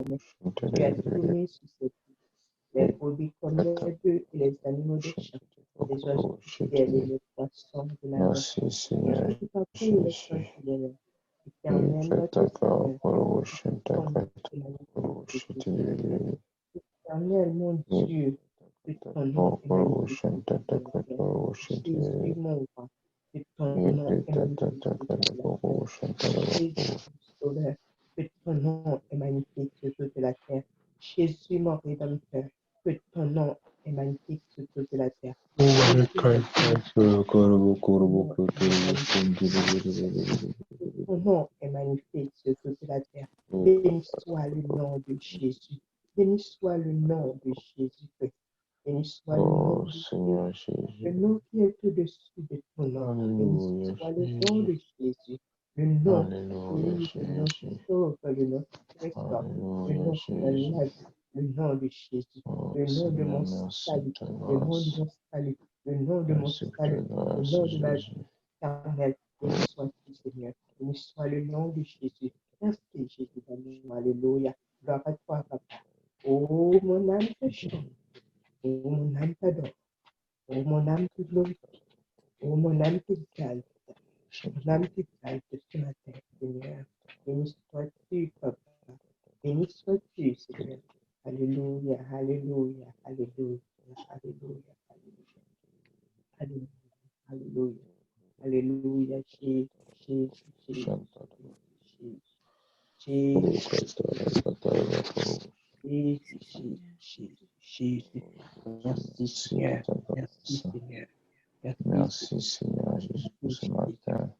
Tu as donné sur cette les brebis comme les bœufs et les animaux des champs, les oiseaux du ciel et les poissons de la mer. Merci Seigneur Tout partout les Jésus. chances de l'air. Éternel, notre Seigneur, Éternel, mon Dieu, que ton nom est magnifique sur toute la terre. Jésus, mon roi, que ton nom est magnifique sur toute la terre. Jésus, mon sauveur, que ton nom est magnifique sur toute la terre. Jésus, mon rédempteur, que ton nom est magnifique sur toute la terre. Ton nom est magnifique sur toute la terre. Béni soit le nom de Jésus. Béni soit le nom de Jésus-Christ. Béni soit le nom de Seigneur Jésus. Le nom qui est au-dessus de ton nom. Béni soit le nom de Jésus. Le nom qui le nom qui sauve, le nom qui restaure, le nom qui donne la vie, le nom de Jésus, le nom de mon salut, le nom de mon salut, le nom de mon salut, le nom de ma vie éternelle. Béni soit-tu, Seigneur. Béni soit le nom de Jésus. Merci, Jésus d'amour. Alléluia. Gloire à toi, Papa. Oh, mon âme te chante. Oh, mon âme t'adore. Oh, mon âme te glorifie. Oh, mon âme t'exalte. Mon âme t'exalte ce matin, Seigneur. Béni sois-tu, Papa. Béni sois-tu, Seigneur. Alléluia, alléluia, alléluia, alléluia, alléluia, alléluia, alléluia, Jésus, Jésus, Jésus, Jésus, Jésus. Merci, Seigneur. Merci, Seigneur. Merci Seigneur Jésus pour ce matin.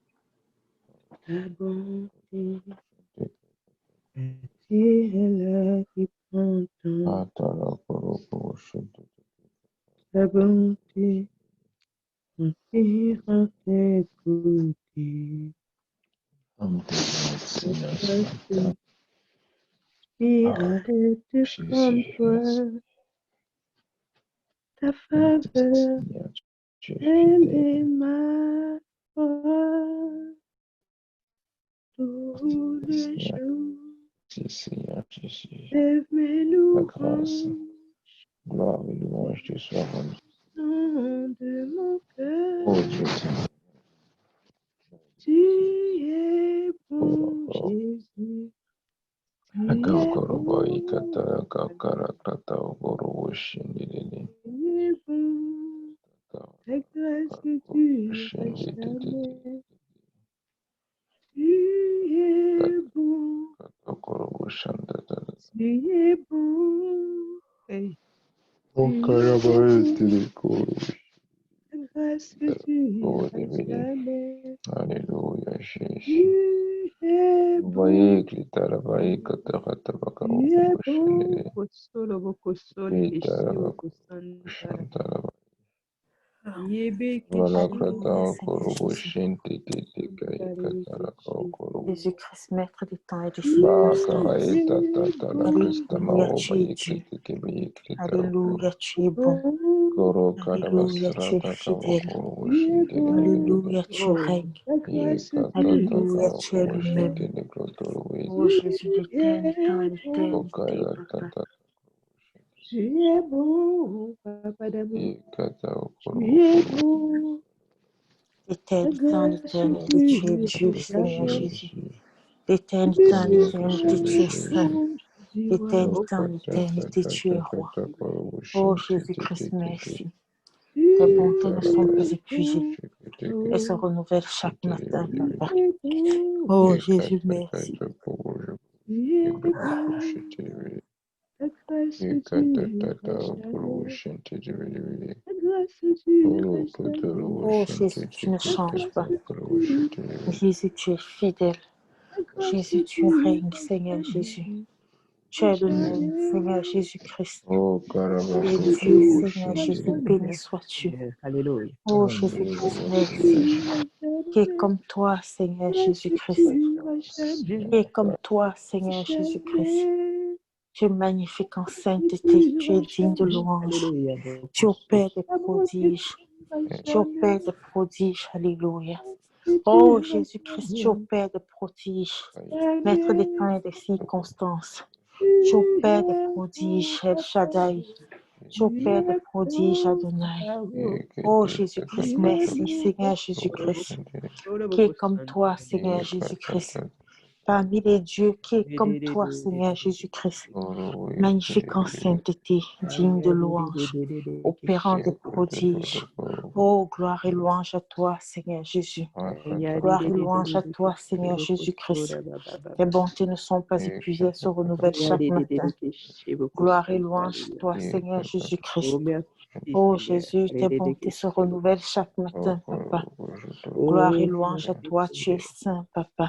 Ta bonté est là qui prend ton. Ta bonté m'inspire t'écouter. Qui arrête comme toi, ta faveur est ma foi tous les jours. Lève mes louanges, gloire et louange te soient rendues. nom de mon cœur. Oh Dieu, Tu es bon, Jésus. Tu es bon. Ta grâce ne durera jamais. Tu es bon. Tu es bon. Hey. Ta grâce ne durera jamais. Alléluia, Jésus. Tu es bon. Tu es bon. Kosolo bokosolo keshio bokosanda. Jésus-Christ, maître du temps et des circonstances. Alléluia, tu es Dieu. Alléluia, tu es bon. Alléluia, tu es fidèle. Alléluia, tu règnes. Alléluia, tu es le même. Oh Jésus, d'éternité en éternité, Papa. Tu es bon, Papa d'amour. Tu es bon. D'éternité en éternité, tu es Dieu, Seigneur Jésus. D'éternité en éternité, tu es saint. D'éternité en éternité, tu es roi. Oh Jésus-Christ, merci. Tes bontés ne sont pas épuisées. Elles se renouvellent chaque matin, Papa. Oh Jésus, merci. Oh Jésus, tu ne changes pas. Jésus, tu es fidèle. Jésus, tu règnes, Seigneur Jésus. Tu es le même, Seigneur Jésus-Christ. Tu es Dieu, Seigneur Jésus, béni sois-tu. Oh Jésus-Christ, merci. Qui est comme toi, Seigneur Jésus-Christ. Qui est comme toi, Seigneur Jésus-Christ. Tu es magnifique en sainteté, tu es digne de louange. Tu opères des prodiges. Tu opères des prodiges, alléluia. Oh Jésus-Christ, tu opères des prodiges. Maître des temps et des circonstances. Tu opères des prodiges, El Shaddai. Tu opères des prodiges, Adonai. Oh Jésus-Christ, merci Seigneur Jésus-Christ. Qui est comme toi, Seigneur Jésus-Christ. Parmi les dieux, qui est comme toi, Seigneur Jésus-Christ. Magnifique en sainteté, digne de louange, opérant des prodiges. Oh, gloire et louange à toi, Seigneur Jésus. Gloire et louange à toi, Seigneur Jésus-Christ. Tes bontés ne sont pas épuisées, elles se renouvellent chaque matin. Gloire et louange à toi, Seigneur Jésus-Christ. Oh Jésus, tes bontés se renouvellent chaque matin, Papa. Gloire et louange à toi, tu es saint, Papa.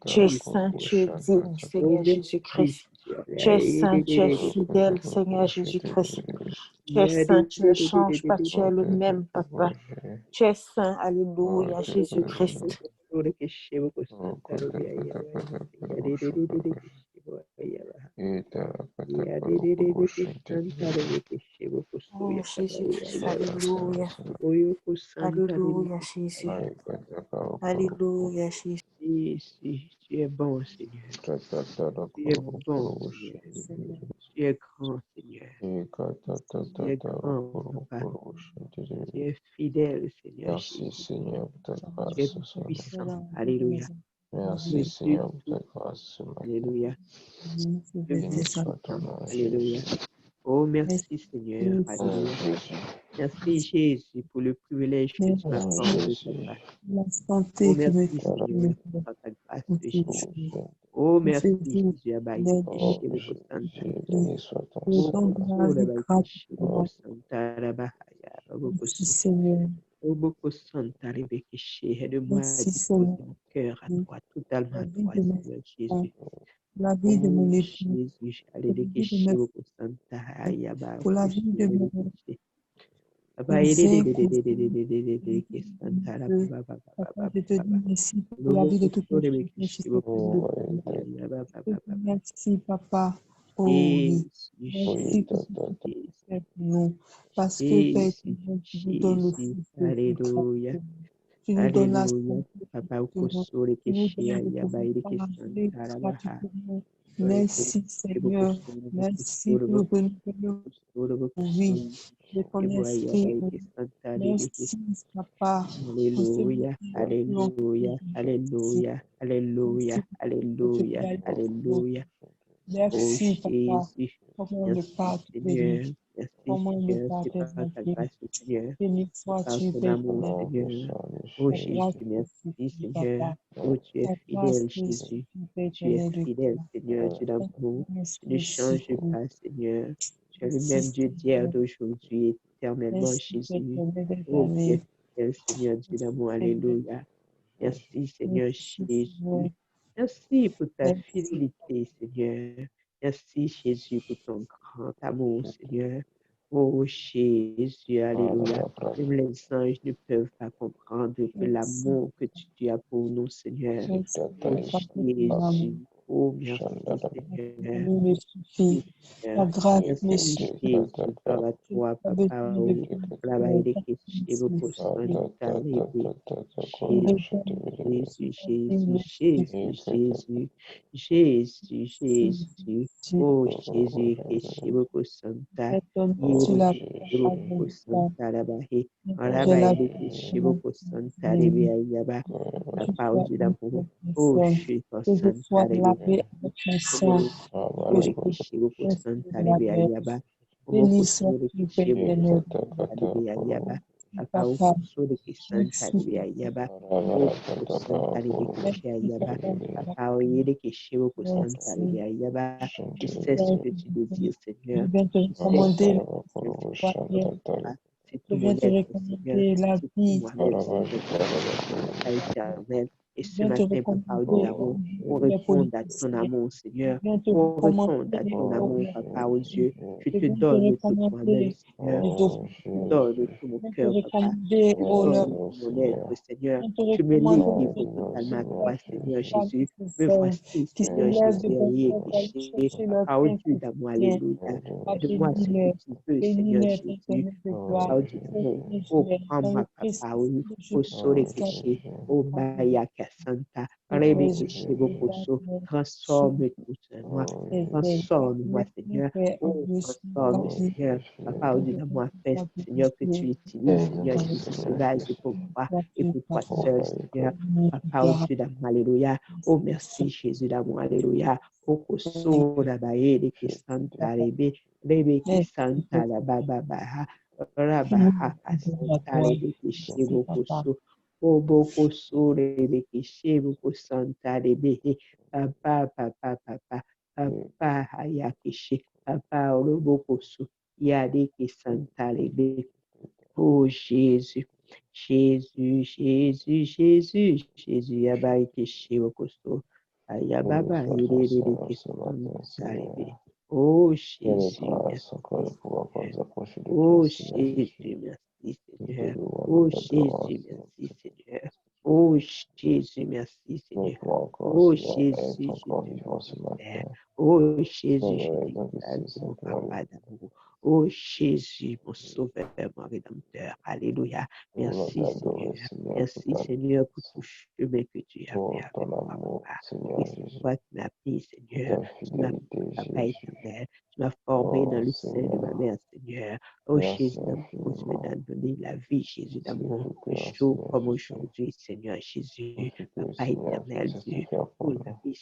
Tu es saint, tu es digne, Seigneur Jésus-Christ. Tu es saint, tu es fidèle, Seigneur Jésus-Christ. Tu es saint, tu ne changes pas, tu es le même, Papa. Tu es saint, alléluia, Jésus-Christ. Oh Jésus-Christ, alléluia. Alléluia, Jésus. Alléluia, Jésus. Tu es bon, Seigneur. Tu es bon, Seigneur. Tu es grand, Seigneur. Tu es grand, Papa. Tu es fidèle, Seigneur. Merci, Seigneur, pour ta grâce. Tu es puissant. Alléluia. Merci, Seigneur, pour ta grâce ce matin. Alléluia. Béni soit ton nom, Alléluia. Jésus. Oh, merci, Seigneur. Alléluia. Merci, Jésus, pour le privilège que tu m'accordes, Papa. Oh, merci, Seigneur, pour ta grâce, Jésus. Oh, merci, Jésus. Béni soit ton nom. Aide-moi à disposer mon cœur à toi, totalement à toi, Seigneur Jésus. La vie de mon époux, Jésus, pour la vie de mon Papa, je te dis merci pour la vie de toutes les merci, Papa. Oh oui. Merci pour nous. Parce que Père, tu nous donnes le fruit. Alléluia. Tu nous donnes la Papa, merci Seigneur. Merci pour le bonheur. Oui. De ton esprit. Merci, Papa. Alléluia, alléluia, alléluia, alléluia, alléluia, alléluia. Merci, Papa. Comment le Père, Seigneur. Merci, Père, c'est par ta grâce, Seigneur. Béni sois-tu, Père. Oh Jésus, merci, Seigneur. Oh, tu es fidèle, Jésus. Tu es fidèle, Seigneur, Dieu d'amour. Tu ne changes pas, Seigneur. Tu es le même Dieu d'hier, d'aujourd'hui, éternellement, Jésus. Oh, tu es fidèle, Seigneur, Dieu d'amour. Alléluia. Merci, Seigneur Jésus. Merci pour ta fidélité, Seigneur. Merci, Jésus, pour ton grand amour, Seigneur. Oh, Jésus, alléluia. Même les anges ne peuvent pas comprendre que l'amour que tu as pour nous, Seigneur. Oh, Jésus. Oh, merci, Seigneur. La grâce, merci, Jésus. Gloire à toi, Papa. Jésus, Jésus, Jésus, Jésus. Oh, Jésus, Keshiboko Santa. Keshiboko Santa, Rabahi. Rabahi, Keshiboko Santa, Ribiayaba. La parole de l'amour. Oh, Shiko Santa, Ribiayaba. Keshiboko Santa, Ribiayaba. Béni sois-tu, Père éternel. Papa, au so de Santa Ribiayaba. Oh, Santa Ribiayaba. Papa, au yé de Keshiboko Santa Ribiayaba. Je sais ce que tu veux dire, Seigneur. Je viens te recommander je viens te recommander la vie éternelle. Et ce matin, Papa, au Dieu, on répond à ton amour, Seigneur. On répond à ton amour, Papa, au Dieu. Je te donne tout moi-même, Seigneur. Je te donne tout mon cœur, Papa. Je te donne mon être, Seigneur. Tu me livres totalement à toi, Seigneur Jésus. Me voici, Seigneur Jésus, ayé péché. Papa, au Dieu d'amour, alléluia. Aide-moi ce que tu veux, Seigneur Jésus. Papa, au Dieu d'amour. Oh, prends-moi, Papa, oui. Oh, saurer péché. Oh, Bayaka Santa, Rebeke Shibokoso, transforme tout moi, transforme-moi, Seigneur, oh, transforme, Seigneur, Papa, au-delà-moi, fais, Seigneur, que tu utilises, Seigneur, Jésus, ce vase pour toi et pour toi seul, Seigneur, Papa, au-dessus d'amour, alléluia, oh, merci, Jésus d'amour, alléluia, oh, Koso, Rabaye, de Santa, Rebeke Santa, la Baba, Rabaha, Santa, Rebeke Shibokoso, Oboko sore beke sheboko santa rebehe papa papa papa papa hayakeshe papa oroboko su yadeke santa rebe. Oh Jésus, Jésus, Jésus, Jésus, Jésus, yabaike sheboko so ayababa irereke santa rebe. Oh Jésus, merci Seigneur. Oh Jésus, merci Seigneur. Oh Jésus, merci Seigneur. Oh Jésus, merci Seigneur. Oh Jésus, je te glorifie. Oh Jésus, je t'exalte, mon papa d'amour. Oh Jésus, mon sauveur, mon rédempteur. Alléluia. Merci Seigneur. Merci Seigneur pour tout chemin que tu as fait avec moi, papa. Et c'est toi qui m'as pris, Seigneur. Tu m'as pris, papa éternel. Tu m'as formé dans le sein de ma mère, Seigneur. Oh Jésus d'amour, tu m'as donné la vie, Jésus d'amour. Un jour comme aujourd'hui, Seigneur Jésus, Papa éternel, Dieu, oh la vie,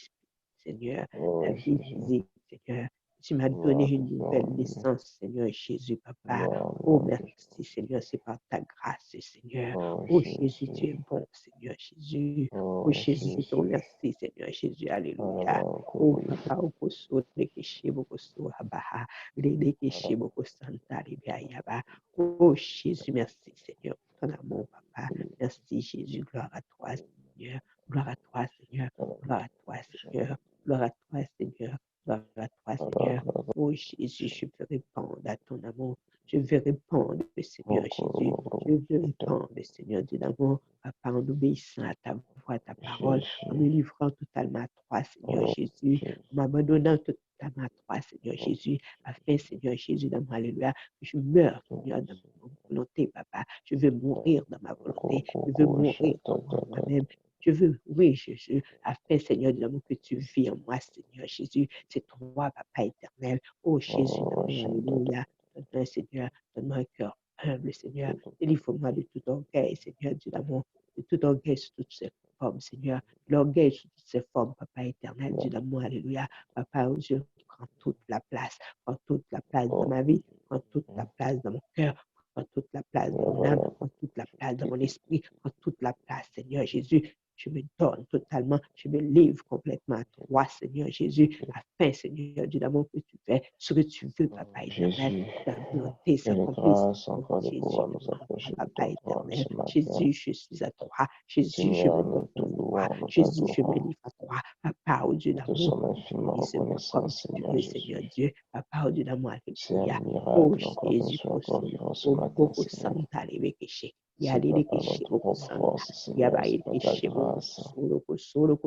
Seigneur, la vie physique, Seigneur. Tu m'as donné une nouvelle naissance, Seigneur Jésus, Papa. Oh, merci, Seigneur, c'est par ta grâce, Seigneur. Oh, Jésus, tu es bon, Seigneur Jésus. Oh, Jésus, je te remercie, Seigneur Jésus. Alléluia. Oh, Papa, au koso, lekeshe, bokoso, abaha, lekeshe, bokosanta, lebiayaba. Oh, Jésus, merci, Seigneur, pour ton amour, Papa. Merci, Jésus. Gloire à toi, Seigneur. Gloire à toi, Seigneur. Gloire à toi, Seigneur. Gloire à toi, Seigneur. Gloire à toi, Seigneur. Oh Jésus, je veux répondre à ton amour. Je veux répondre, Seigneur Jésus. Je veux répondre, Seigneur Dieu d'amour, Papa, en obéissant à ta voix, à ta parole, en me livrant totalement à toi, Seigneur Jésus, en m'abandonnant totalement à toi, Seigneur Jésus, afin, Seigneur Jésus d'amour, alléluia, que je meure, Seigneur, dans ma volonté, Papa. Je veux mourir dans ma volonté. Je veux mourir en moi-même. Je veux, oui, Jésus, afin, Seigneur, de l'amour que tu vis en moi, Seigneur Jésus. C'est toi, Papa éternel. Oh Jésus, d'amour, alléluia. Donne-moi, Seigneur, donne-moi un cœur humble, Seigneur. Délivre-moi de tout orgueil, Seigneur, Dieu d'amour, de tout orgueil sous toutes ses formes, Seigneur. L'orgueil sous toutes ses formes, Papa éternel, Dieu d'amour, alléluia. Papa, oh Dieu, prends toute la place dans ma vie, prends toute la place dans mon cœur. Prends toute la place dans mon âme, prends toute la place dans mon esprit, prends toute la place, Seigneur Jésus. Je me donne totalement, je me livre complètement à toi, Seigneur Jésus, afin, Seigneur Dieu d'amour, que tu fais ce que tu veux, Papa éternel. Ta volonté s'accomplisse, Jésus, Papa éternel. Jésus, je suis à toi. Jésus, je me donne à toi. Jésus, je me livre à toi. Papa, au Dieu d'amour, utilise-moi comme tu veux, Seigneur Dieu. Papa, au Dieu d'amour, alléluia. Oh Jésus, oh beaucoup santa lebekeshe. Yalekeshe beaucoup santa. Yabaekeshe beaucoup solo.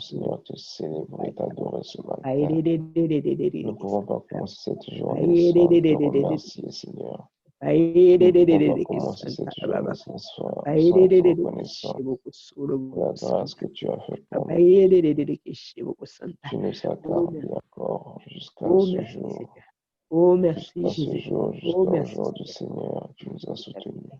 Seigneur, te célébrer et t'adorer ce matin. Nous ne pouvons pas commencer cette journée sans te remercier, Seigneur. Nous ne pouvons pas commencer cette journée sans être reconnaissant pour la grâce que tu as faite pour nous. Tu nous as gardés encore jusqu'à ce jour. Oh, merci, Jusqu'à ce Jésus. jour, jusqu'à aujourd'hui, Seigneur, tu nous as soutenus.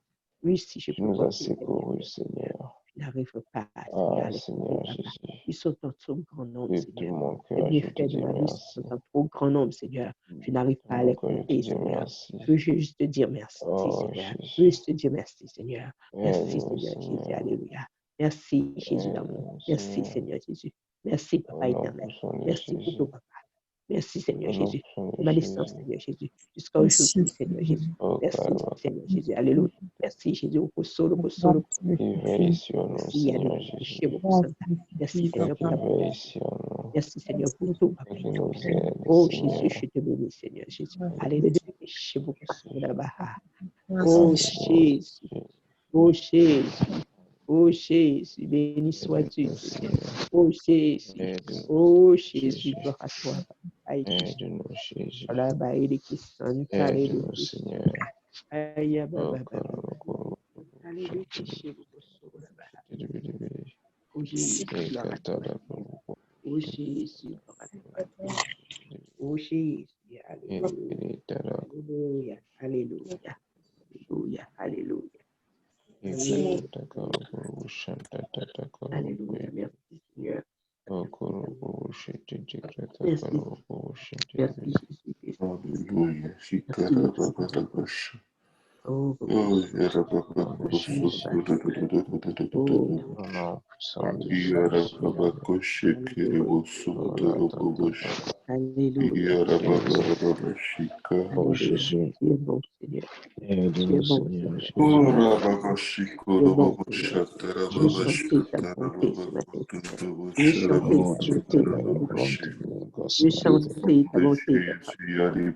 Oui, si je Tu peux nous as compter, secourus, Seigneur. je n'arrive pas, Ah, Seigneur, Seigneur Jésus. ils sont en trop grand nombre, De tout Seigneur. mon Les cœur, je te bienfaits de dis ma vie merci. sont en trop grand nombre, Seigneur. Je n'arrive pas à les compter, Seigneur. Je veux juste te dire merci, Seigneur. Je veux juste te dire merci, Seigneur. Merci, Seigneur Jésus. Alléluia. Merci, Jésus d'amour. Merci, Seigneur Jésus. Merci, Papa éternel. Merci pour tout, Papa. Merci, Seigneur Jésus. C'est ma licence, Seigneur Jésus. Jusqu'à aujourd'hui, Seigneur Jésus. Merci, Seigneur Jésus. Alléluia. Merci, Jésus. Qui veille sur nous, Seigneur Jésus. Merci, Seigneur, pour Qui ta veille sur nous. Merci, Seigneur, pour tout, Papa. Qui nous aide, Oh, Seigneur. Jésus, je te bénis, Seigneur Jésus. Alléluia. Oh, Jésus. Oh, Jésus. Oh, Jésus. Béni sois-tu, Seigneur. Oh, Jésus. Oh, Jésus. Gloire à toi, Papa. Aide-nous, Jésus. Aide-nous, Seigneur. Aïe, Oh, Oh Jésus, gloire à toi. Oh Jésus, gloire à toi. Oh Jésus, alléluia. Alléluia. Alléluia. Alléluia. Alléluia. Alléluia. Merci Seigneur. Merci. Merci Jésus. Hallelujah. Merci, merci. Oh, Alléluia. Oh Alléluia. Jésus, Tu es bon, Seigneur. Tu es aide-nous bon, Seigneur Seigneur. Jésus. Tu es bon, Seigneur. Je vais chanter ta bonté ce matin. Je vais chanter Oh ta Dieu, bonté, comment ta la fidélité. bonté de la grâce Je vais Seigneur. chanter ta bonté, papa.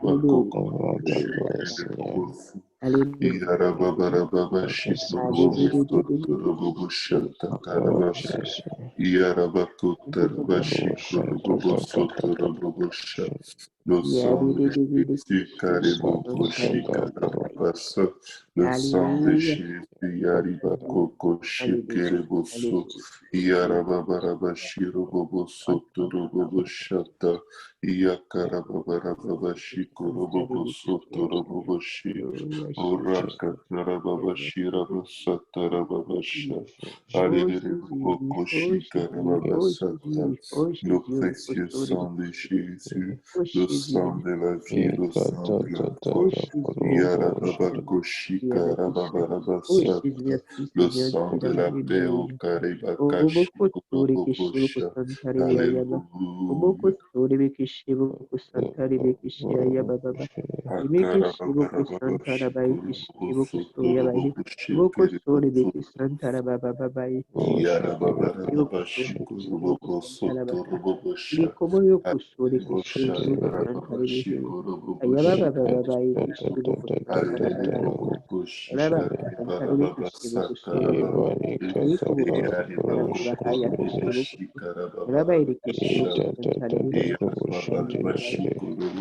Alléluia. Oh ta Alléluia. grâce Seigneur. Alléluia. Ta grâce Seigneur Jésus. Alléluia. Oh Jésus. Oh chante ta ta ta ta ta. Le sang de Jésus, le sang de Alléluia. Jésus, Yariba Koko Shekeriboso, Yarababa Shirobobo Soto Robobo Shata, Yakarababa Shikorobobo Soto Robobo Shi, Oraka Tarababa Shiraba Satarababa Sha, Oh Aleribobo Jésus, oh Jésus, Koshikarababa oh Sata, Jésus, oh le Jésus, précieux sang de Jésus, oh le Jésus, sang de la vie, le sang de la oh croix. Jésus, oh Yarababakoshikarababarabasata. Jésus, merci Le Seigneur, sang tu es de là, la paix au alléluia. Karibakashi. Oboko sore keshe boko santare ya yaba. Oboko Alléluia. sore bekeshe boko santare bekeshe ya yaba baba. Imekeshe boko santara ba ekeshe boko so yaba he. Boko sore beke santara baba baba he. Imekeshe boko sore keshe boko santara baka. Bikobo yoko sore keshe boko santare behe. Ayaba baba baba ekeshe boko santara baba baba. Alaba santare bekeshe boko sore behe. Ayiko boko santara baba haya keshe boko so. Alaba ekeshe boko santare behe.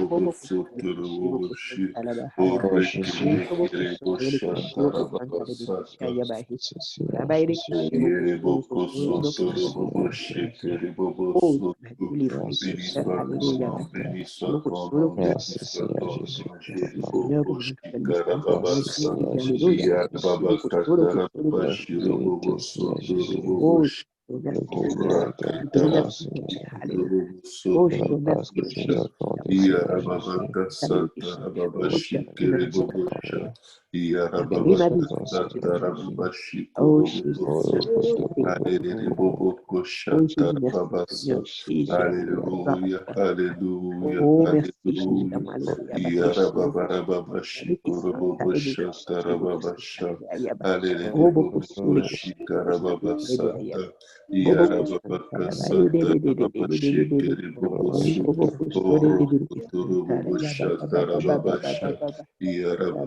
Bobo kusore kishibo kusantara bahaya. Oh Jésus. Ikobo kusore kishibo kusantara bikisha yabahi. Alaba ere kishibo kusore Merci kusantara Seigneur bikisha Jésus. yabahi. Oh, délivre Merci Seigneur, Seigneur alléluia. Jésus. Béni soit Bobo ton kusore nom, béni Merci soit kusantara Seigneur ton Jésus. nom, merci Jésus. Seigneur pour votre distance de Merci merci Seigneur Jésus, Jésus. alléluia. Baba La Kusore fidélité Seigneur Jésus. Oh, merci De Seigneur. gloire, de Je te grâce remercie Seigneur. Seigneur, alléluia. Oh, De je la te grâce remercie que Lord tu nous Jesus. accordes Seigneur Jésus. Oh, tu as pris ma vie, Pardon. tu as pris ma vie, Seigneur Jésus. oh Jésus, Oh, merci Seigneur. Oh Jésus, merci Seigneur. Jésus, alléluia. Gloire à Alléluia, toi. Alléluia, Oh, merci Jésus, Alléluia. Alléluia. Bakeshe, Abiki Santa, Rebeki Shebo Santa, Yarababarababashi Ayaba. Oh, Boko Sule, oh, Keshebo Santa, Rebe Ayaba. Karababasata, Boboko Santa, Raba, Yarababakasatarabashi, Boboko Sole, Rebeki Santa, Ayaba, Baba, Baba, Baba, Koroboshatarababasha, Baba.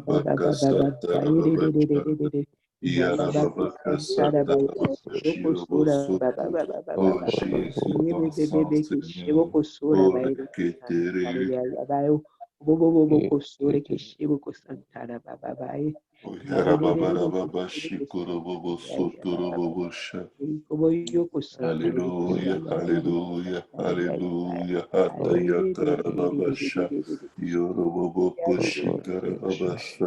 Baba, Baba, Baba, Yarababakasatarabashi, Yaba, Bako Santa, Raba, Keshebo Sura, Baba, Yarababakasatarabashi. Baba, Baba, Oh Jésus, ton sang, Bebe Seigneur. keshebo kosora Oh, baere kusantare Reketere. ya yabayo bobo bobo kosore keshebo kusantara baba bae arerere keshebo Yarababarababashi, kusantare Korobobo, ya yababa Sotorobobosha. kobo yo kusantare bekeshe Hallelujah, ya baba hallelujah, kusantare ya yaba hallelujah. Hatayakarababasha. oh, Yorobobokoshikarababashi.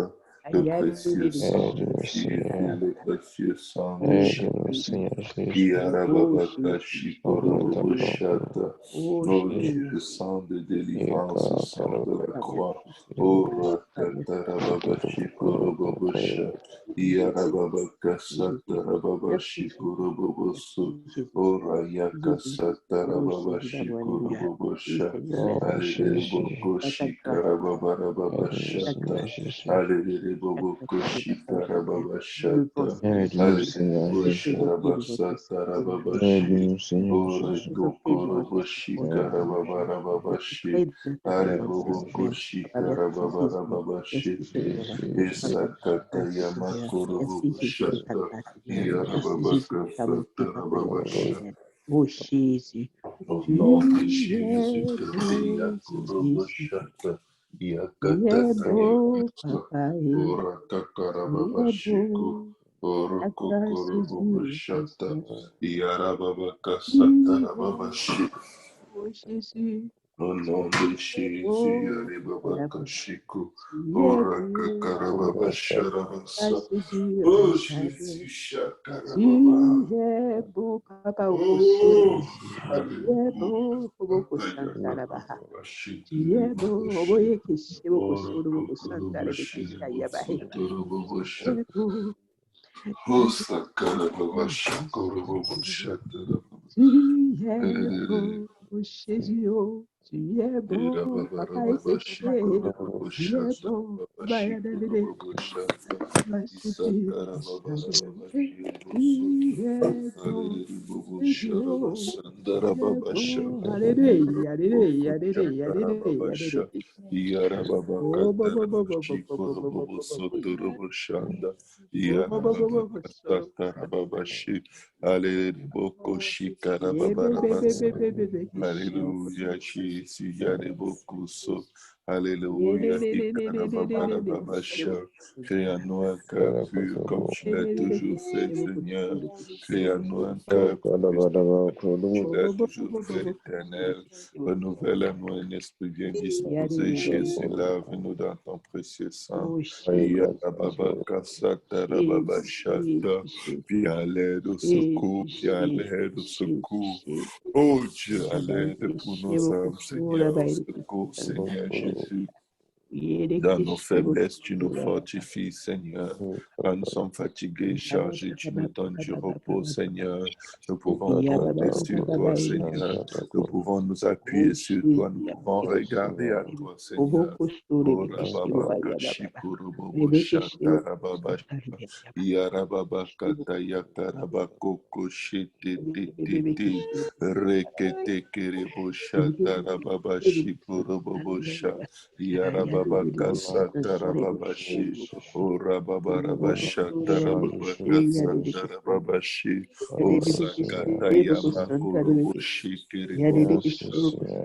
Le précieux sang de aide-nous Jésus, Seigneur. le précieux sang de Aide-nous Jésus. Seigneur Jésus. Oh Jésus, Oh, oh Yarababakashikoroboboshata. oh Oh Dieu, Jésus, sang de et délivrance, sang de la ah croix. merci Oh Seigneur, ah merci Rakatarababashikoroboboshata. Jésus, Jésus, merci Seigneur, Yarababakasatarababashi. merci Jésus, Oh Jésus, oh Jésus d'amour, alléluia, oui Rayakasatarababashi. Seigneur, oh, merci Seigneur, Jésus. grâce à toi, Aide-nous grâce à toi Alléluia, Seigneur Seigneur, Jésus. grâce à toi Seigneur, papa, je viens, je me Alléluia, consacre Aide-nous Seigneur, Seigneur je te Jésus. replie devant ton Saint-Seigneur, Alléluia. Aide-nous Seigneur je te Jésus. replie devant ton Saint-Seigneur, je te prie dans ta présence Seigneur, papa, merci Jésus, merci Seigneur, grâce à toi, merci Seigneur, merci Jésus pour ta grâce Seigneur, merci Jésus pour ta bonté, ta fidélité Seigneur, oh Jésus, Au tu nom de es Jésus-Christ, beau Jésus, Yakoroboshata, tu es Yakatata beau Yamaswa, papa, tu es Oratakarababashiko, beau, La grâce de Dieu, Shata. Seigneur. Yarababa Kasata Qui est Rababashi. pour Jésus? Au nom de Jésus, Oh, Yaribaba Kashiku. tu es Ora beau, Kakarababa Sharabasa. grâce sur Oh un Jésus, Shakarababa. tu es beau, Papa Oh, Okosoro. Tu es Alléluia. beau, Oboko Santarabaha. Tu es beau, Oboye Kishi, Oboko Soro, Oboko Santarabeki Shayabahe. Tu es beau, Oh, tu Sakarababa es Shakarababa beau. Shakarababa. Tu es beau, Jésus, oh, tu es beau, Papa Ekeshe. Tu es beau, Bayadade. Grâce de Dieu, tu es beau, Jésus, oh, tu es beau. Alléluia, alléluia, alléluia, alléluia, alléluia. Oh, bo, bo, bo, bo, bo, bo, bo, bo, bo, bo, bo, bo, yeah. Oh, bo, bo, bo, bo, bo, solo, yeah, be, be, be, be, be, be, be, kisho. Alléluia, Jésus, Yarebokoso. Yeah, de, Alléluia, de, de, de, de, de, de, de, de, kisho, bo, Ikarababasha. kusanta. Crée en nous un cœur pur comme tu De, l'as de, de, de, toujours fait, kisho, bo, Seigneur. kusoro, Crée kisho, en bo, nous un kusoro. cœur comme tu Oh, l'as bo, bo, bo, toujours bo, bo, fait, bo, kusoro, l'Éternel. kisho, bo, Renouvelle kusanta. en nous un esprit bien Yeah, de, disposé, de, de, de, Jésus. de, de. Lave-nous dans ton précieux sang. Oh, Yarababakasata, viens à l'aide au secours, viens à l'aide au secours. Oh Dieu, à l'aide pour nos âmes, Seigneur, au secours, Seigneur Jésus. Dans nos faiblesses, tu nous fortifies, Seigneur. Quand nous sommes fatigués, chargés, tu nous donnes du repos, Seigneur. Nous pouvons compter sur toi, Seigneur. Nous pouvons nous appuyer sur toi. Nous pouvons regarder à toi, Seigneur. Oh, Rababa Kashikuru Bobo Shanta Rababa Yarababa Kataya Karabakoko Shete Tete Rekete Kerebo Shanta Rababa Shikuru Bobo Shanta Yarababa Kasata Rababashi, O Rababa Rabashata Rababa Kasata Rababashi, O Sakata Yamako Roboshi Keribobosha,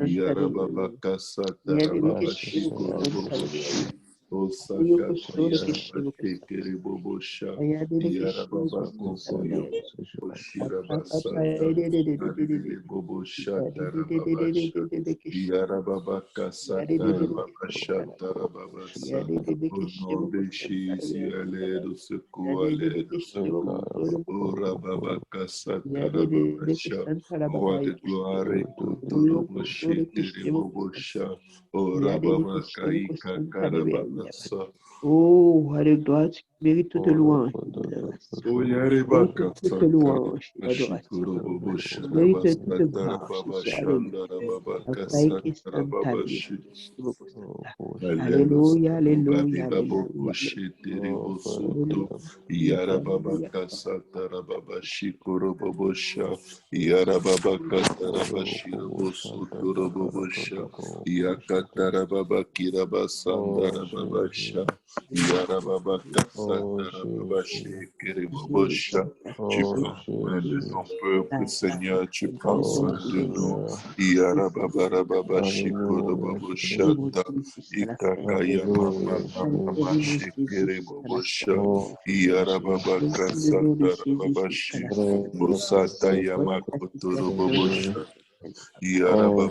Yarababa Kasata Rababashi Koroboboshi, O Sakata Yarabashi Keribobosha, Yarababa Koko Yoboshi Rabasata, Adili Bobosha Tarababasha. Yarababaka Satarababasha Tarababasa. Au nom de Jésus, à l'aide au secours, à l'aide au secours. Oh Rababaka Satarababasha. Roi de gloire, Ekotoroboshi Teribobosha. Oh Rababaka Ika Karababasa. Oh, allez, gloire, tu mérites toute louange, Oh tu mérites Yaribaka toute louange et Satarababashi adoration. Korobobosha Tu mérites toute Rabasa grâce, Jésus, Tarababasha alléluia. Darababaka Afaiki Santa Satarababashi. Libre, Kiboko Santa. Alléluia, Alléluia, alléluia, Babiba alléluia, Boko alléluia. Sheterebo Soto, Alléluia, Yarababa alléluia. Kasatarababa Shikoro Bobosha, Yarababa Kataraba Shirabo Soto Robobosha, Yakatarababa Kiraba Sandarababasha, Yarababa Kasatarababa Shikere. Tu prends soin de ton peuple, Seigneur, tu prends soin de nous. Yarababa Shikoro Boboshata. Ikakaya mama mama shekere bobosha. Iyarababa kasata rababashi. Osata yamakotoro bobosha. Iyarababa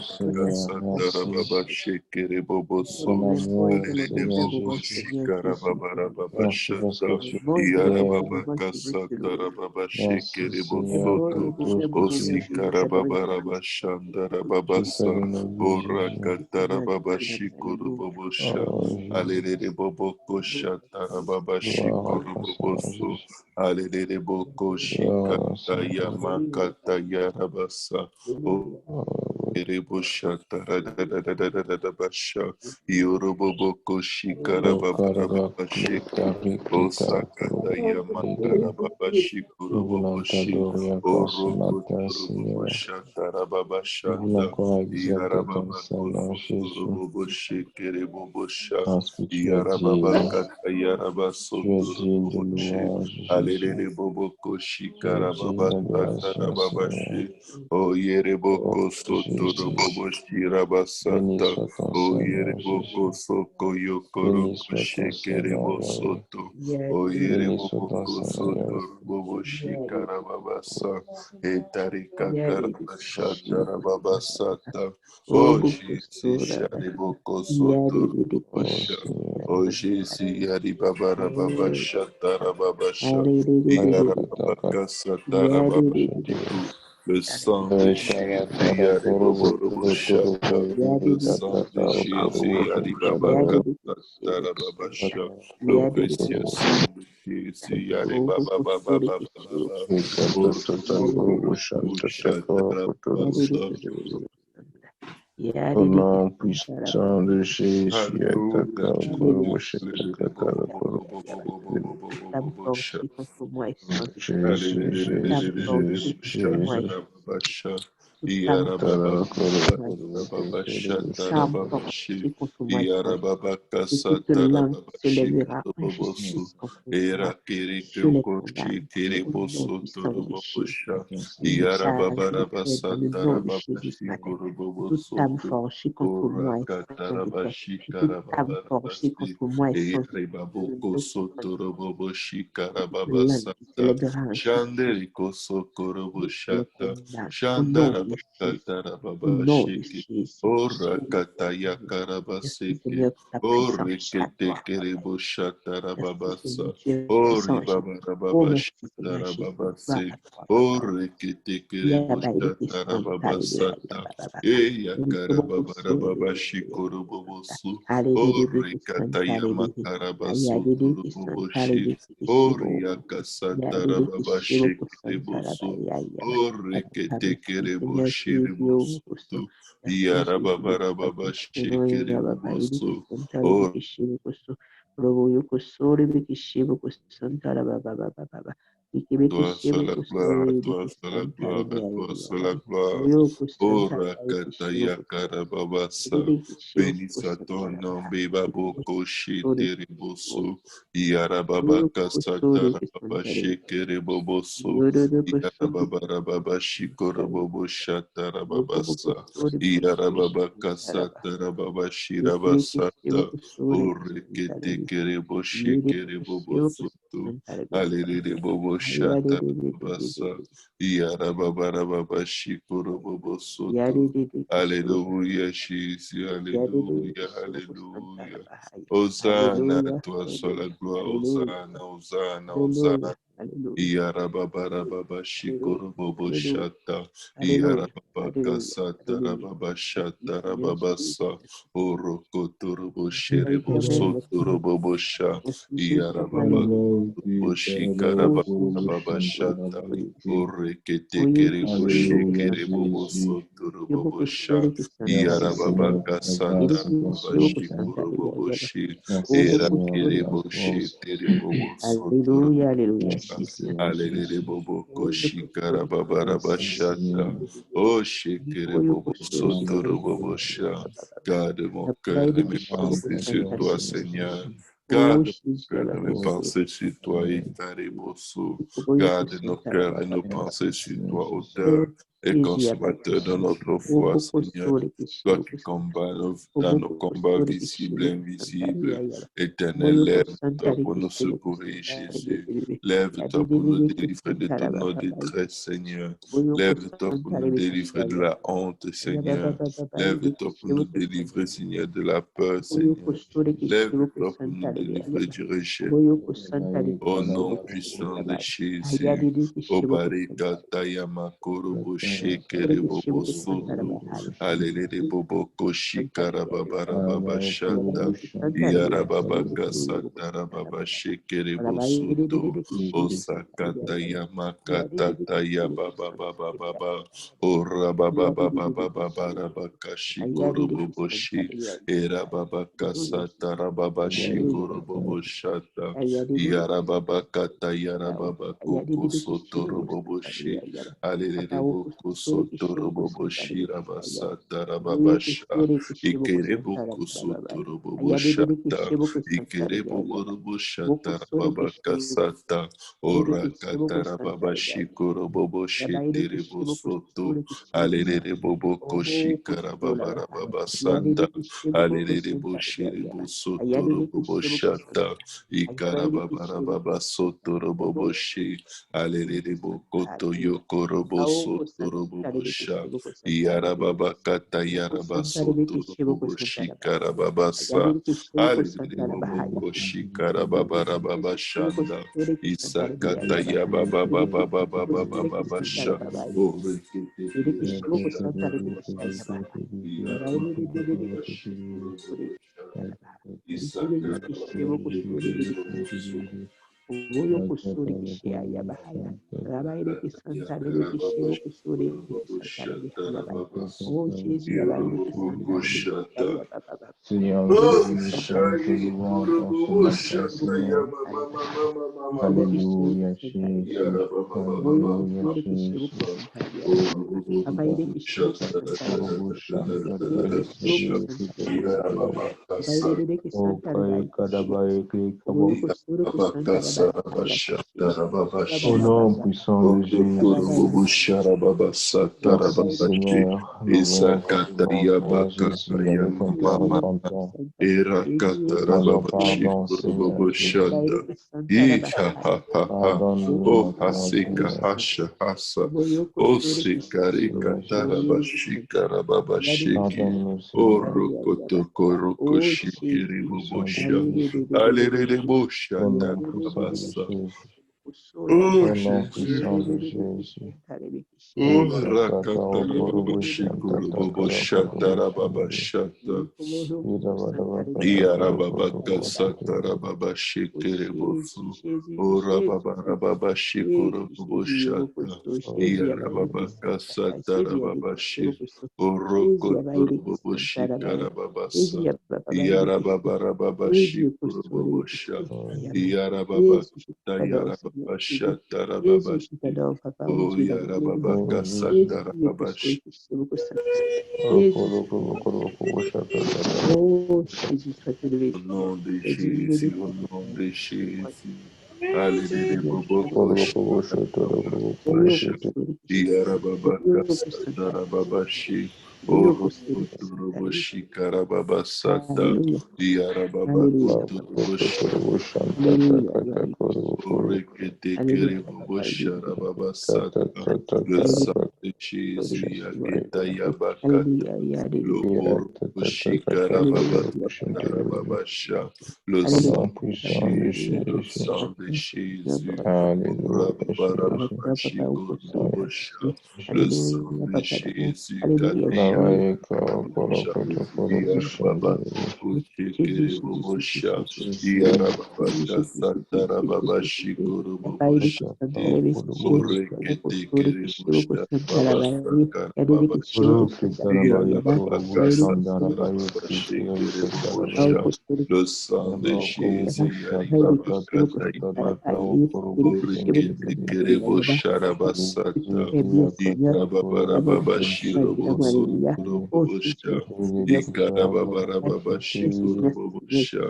sata rababa shekere boboso. Alele boboshi karababa rababa shata. Iyarababa kasata rababa shekere bosoto. Osi karababa rabashanda rababasa. Ora katara baba shikuru bobosha. Alele boboko shatara baba shikuru boboso. Alele boko shikata yamakata yarabasa. Erebo shatara da basha. Yorobo boko shikara baba baba shiki. Osakata yamakara baba shikuru boboshi. Oroko toro bobosha tara baba shanda. Yarababa kosoto robobo shekere bobosha. Yarababa kata yaraba soto roboboshe. Alelele bobo koshi karababa sata rababa she. O yere boko soto toro bobo shira basata. Oyere boko soko yokoro shekere bosoto. Oyere boko soto bobo shikara babasa. Etarika karabashata rababasata. Oh Jesus, shari boko soto robosha. Oh Jesus, yari babara babashata rababasha. Yara babakasata rababashiku. Le sang de Jésus, yari bobo roboshata. Le sang de Jésus, yari babakasata rababasha. Le précieux sang de Jésus, yari baba baba baba baba. Oh, Au nom puissant de Jésus, Alléluia, Ora katarabashi karabababasi erebaboko sotoroboboshi karababasata shanderiko sokoroboshata shandarabakatarababashiki ora kataya karabaseke ore ketekereboshata ori babarababashatarababase ore ketekereboshata Eya karababa shikorobobosu. Ori katayama karabaso toroboboshi. Ori yakasata shikiribosu. Ori ketekerebo shiribosu. Yarababa shikiribosu. Ori toi seul la gloire, à toi seul la gloire, à toi seul la gloire. Ora kataya karababasa. Béni soit ton nom, Beba Boko Shitereboso. Yarababa Kasata Rababa Shekereboboso. Yarababa Rababa Shikorobobo Shatarababasa. Yarababa Kasata Rababa Shirabasata. Orekete Kerebo Shekereboboso. Alele Bobo Shatarababasa. Yarababa Rababa Shikoroboboso. Alléluia, Jésus, Alléluia, Alléluia. Hosanna, toi seul la gloire, Hosanna, Hosanna, Hosanna. Yarababa Shikorobobo Shata, Yarababa Kasata Rababa Shata Rababasa, Orokotorobo Sherebo Sotorobo Sha, Yarababa Shikaraba Shata, Oreketekerebo Shekerebo Sotorobo Sha, Yarababa Kasata Rababa Shikorobo Shi, Erakerebo Sheterebo Sotorobo Sha. Alelele bobo koshikara babara bashata. Oh shikere bobo sotoro bobo sha. Garde mon cœur et mes pensées sur toi, Seigneur. Garde mon cœur et mes pensées sur toi, Itare Bosso. Garde nos cœurs et nos pensées sur toi, auteur et consommateur de notre foi, Seigneur. Toi qui combats dans nos combats visibles et invisibles. Éternel, lève-toi pour nous secourir, Jésus. Lève-toi pour nous délivrer de toute notre détresse, Seigneur. Lève-toi pour nous délivrer de la honte, Seigneur. Lève-toi pour nous délivrer, Seigneur, de la peur, Seigneur. Lève-toi pour nous délivrer du rejet. Au nom puissant de Jésus. Obarika Tayama Korobo Shekere Bobo Soto. Alele Bobo Koshikara Babara Baba Shata. Yarababa Kasatara Baba Shekere Bosoto. Osakata Yamakata Taya Baba Baba Baba. Ora Baba Baba Baba Baba Kashikoro Bobo Shi. Era Baba Kasatara Baba Shikoro Bobo Shata. Yarababa Kata Yarababa Koko Soto Robobo Shi. Alele Boko kusotoro bobo shira basatara babasha. Ikere boku sotoro bobo shata. Ikere bobo bobo shatara babaka sata. Ora katara babashi koro bobo shitere bosoto. Alere bobo koshikara babara babasata. Alere boshire bosotoro bobo shata. Ikara babara babasotoro bobo shi. Alere bokoto yokoro bosotoro bobo sha. Yara babakata yara basotoro bobo shikara babasa. Alere bobo koshikara babara babashanda. Isakata ya baba baba baba baba baba sha. Ore kete kere boshata babasa. Yara baba baba shikoro bobo sha. Isakara baba kere bobo so. Seigneur, je chante tes louanges en ce matin, Seigneur. Alléluia, Jésus. Alléluia, Jésus. Oh, Père, Kadabaye, Klikabo. Au nom puissant de Jésus. Merci, Seigneur. Nous venons devant Jésus avec un cœur repentant. Demandons pardon, Seigneur Jésus. Pardonne-nous Oh, maintenant, haseka Seigneur. hasha hasa. Oh, sekare katara bashikara babashi. Pardonne-nous, Oh, Seigneur. rokoto koroko shikiri Puissant de bobosha. Jésus. Alere bosha Au nom puissant de tarabasa. Jésus. Oh, Au nom Jésus. puissant de Jésus. Oh, rakatara babashikuru bobosha tarababashata. Yarababaka satara babashikiri bosu. Ora babashikuru boboshata. Yarababaka satara babashi. Orokotur boboshikara babasa. Yarababashikuru bobosha. Yarababakata yarababashatara babashi. Oh, yarababaka satara babashi. Au nom de Jésus, au nom de Jésus. Alléluia, Boboko Shakabasha. Yarababaka Satarababashi. Orokuturuboshi Karababasata. Yarababakuturuboshi. Orekete Kereboboshi Rababasata. Le sang de Jésus, Yageta Yabakata. Le Oroboshi Karababasha. Le Au sang nom de puissant de Jésus, le Jésus. sang de Jésus. Alléluia, Jésus. Le sang de Jésus, Navaye Korokoto Korobushan. Yarababaka Satarababashi Koroboboshi, Morekete Kerebusha, Babasaka Babasha, Yarababaka Satarababashi Kerebusha, le sang de Jésus, Yaribabaka Taimako, Morekete Kerebusha Rabasata, Yarababarababashi Roboso Robobosha, Ikarababarababashi Korobobosha.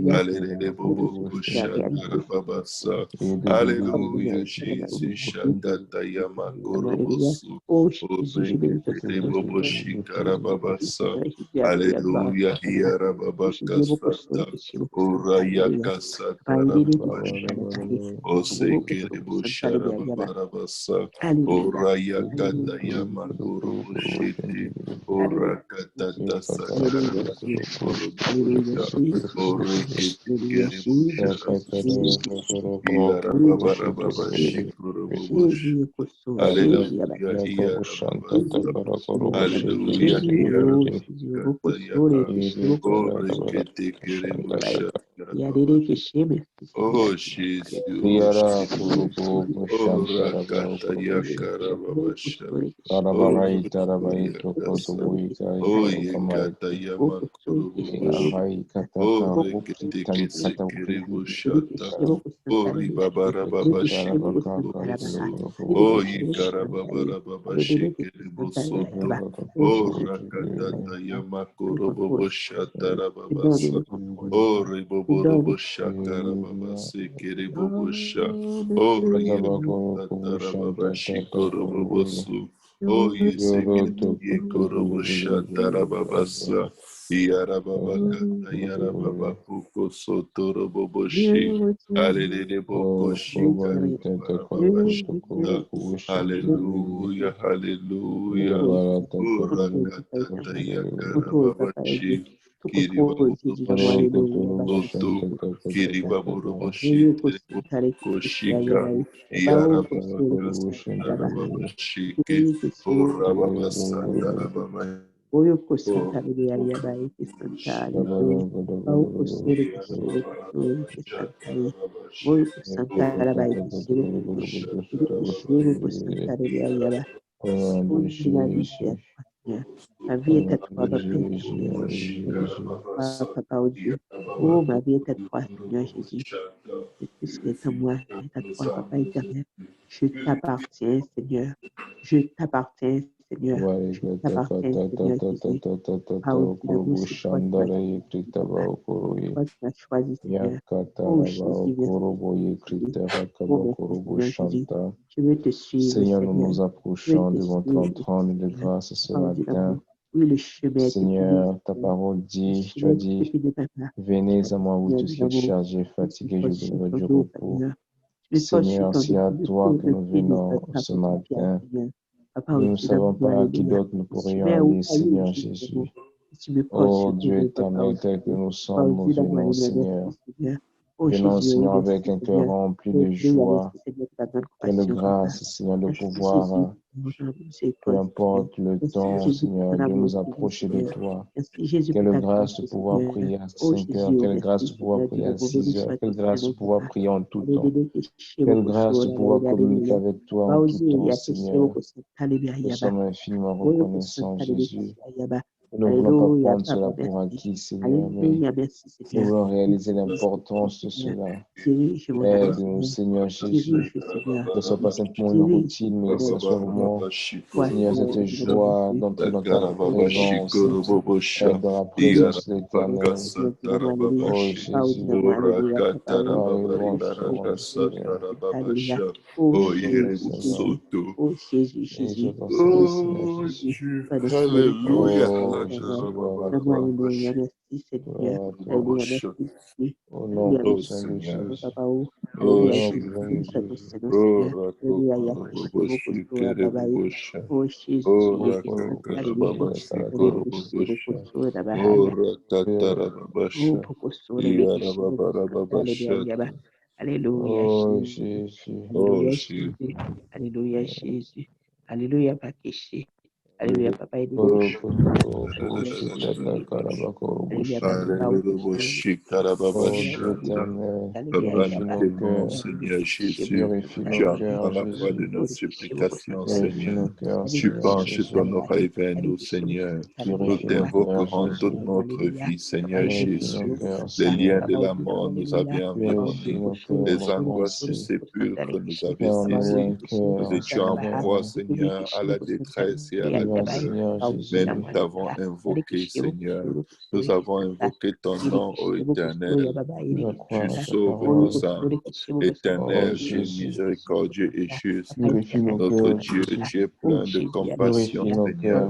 Alléluia, Bobo, Shatara Babasa. Alléluia, Jésus, Shatata Yamakorobosu. Orekete Bobo Shikara Babasa. Alléluia, Hiara Babaka Sata. Orayaka Satara Babashi. Osekere Boshara Babarabasa. Orayakata Yamakoroboshete. Orakatata Sakara Shikoro. Orekete kerebo sharabasa. Yarabababa shikoro bobosh. Hallelujah, yarababasa. Hallelujah, yarababakata yama. Orekete kerebo sharabasa. Oh, Jésus, oh, Jésus. Oh, rakata yakarababasha. Oh, yakasa. Oh, yekata yamakoro bobosh. Oh, rekete kete kerebo shata. Oh, ribabara baba shikoro bobo Oh, Yikarababa Shikiribo Soto. Oh, Rakatata Yamakorobo Shatarababasa. Oh, Ribobo Shakarababa Sikiribo Sha. Oh, Yirabatarababa Shikorobosu. Oh, Yisikiribo Shatarababasa. Yarababa Kata Yarababa Puko Soto Roboboshi. Hallelujah, Boko Shikarababa Shita. Hallelujah, hallelujah. Urakatata Yakarababa Shi. Kiribaburobo Shikoto. Kiribaburobo Shiterebo Shika. Yarababa Kasatarababa Shiki. Urababa Satarababa. Je t'appartiens, Seigneur. Je t'appartiens, Seigneur. Je t'appartiens, Seigneur Jésus. Ah aussi, l'amour, c'est toi qui m'as choisi. Toi qui m'as choisi, Seigneur. Oh Jésus, merci. Oh merci, Seigneur Jésus. Je veux te suivre, Seigneur, nous Seigneur. nous approchons devant ton trône de grâce ce matin. Oui, le chemin est Seigneur, ta parole dit, tu as dit, venez à moi vous tous qui êtes chargés, fatigués, je vous donnerai du repos. Seigneur, c'est à toi que nous venons ce matin. Nous ne savons pas à qui d'autre nous pourrions aller, Seigneur Jésus. Oh Dieu éternel, tel que nous sommes, nous venons, Seigneur. Venons, Seigneur, avec un cœur rempli de joie et de grâce, Seigneur, de pouvoir, peu importe le temps, Seigneur, de nous approcher de toi. Quelle grâce de pouvoir prier à 5 heures, quelle grâce de pouvoir prier à 6 heures, quelle grâce de pouvoir prier en tout temps, quelle grâce de pouvoir communiquer avec toi en tout temps, Seigneur. Nous sommes infiniment reconnaissants, Jésus. Nous ne voulons pas prendre cela pour acquis, Seigneur, mais nous voulons réaliser l'importance de cela. Aide-nous, Seigneur Jésus, que ce ne soit pas simplement une routine, mais que ce soit vraiment, Seigneur, cette joie d'entrer dans ta présence, être dans la présence de l'Éternel. Oh Jésus, Oh, Jésus. Oh, Dieu. Alléluia. Au nom puissant de Jésus. Oh, Alléluia, Jésus. Alléluia, Jésus. Alléluia, Jésus. Alléluia, Pakéché. Alléluia, Papa et Papa, nous t'aimons, Seigneur Jésus. Tu entends la voix de nos supplications, Seigneur. Tu penches ton oreille vers nous, Seigneur. Nous t'invoquerons toute notre vie, Seigneur Jésus. Les liens de la mort nous avaient environnés. Les angoisses du sépulcre nous avaient saisis. Nous étions en proie, Seigneur, à la détresse et à la douleur. Mais nous t'avons invoqué, Seigneur. Nous avons invoqué ton nom, ô Éternel. Tu sauves nos âmes. Éternel, tu es miséricordieux et juste. Notre Dieu, tu es plein de compassion,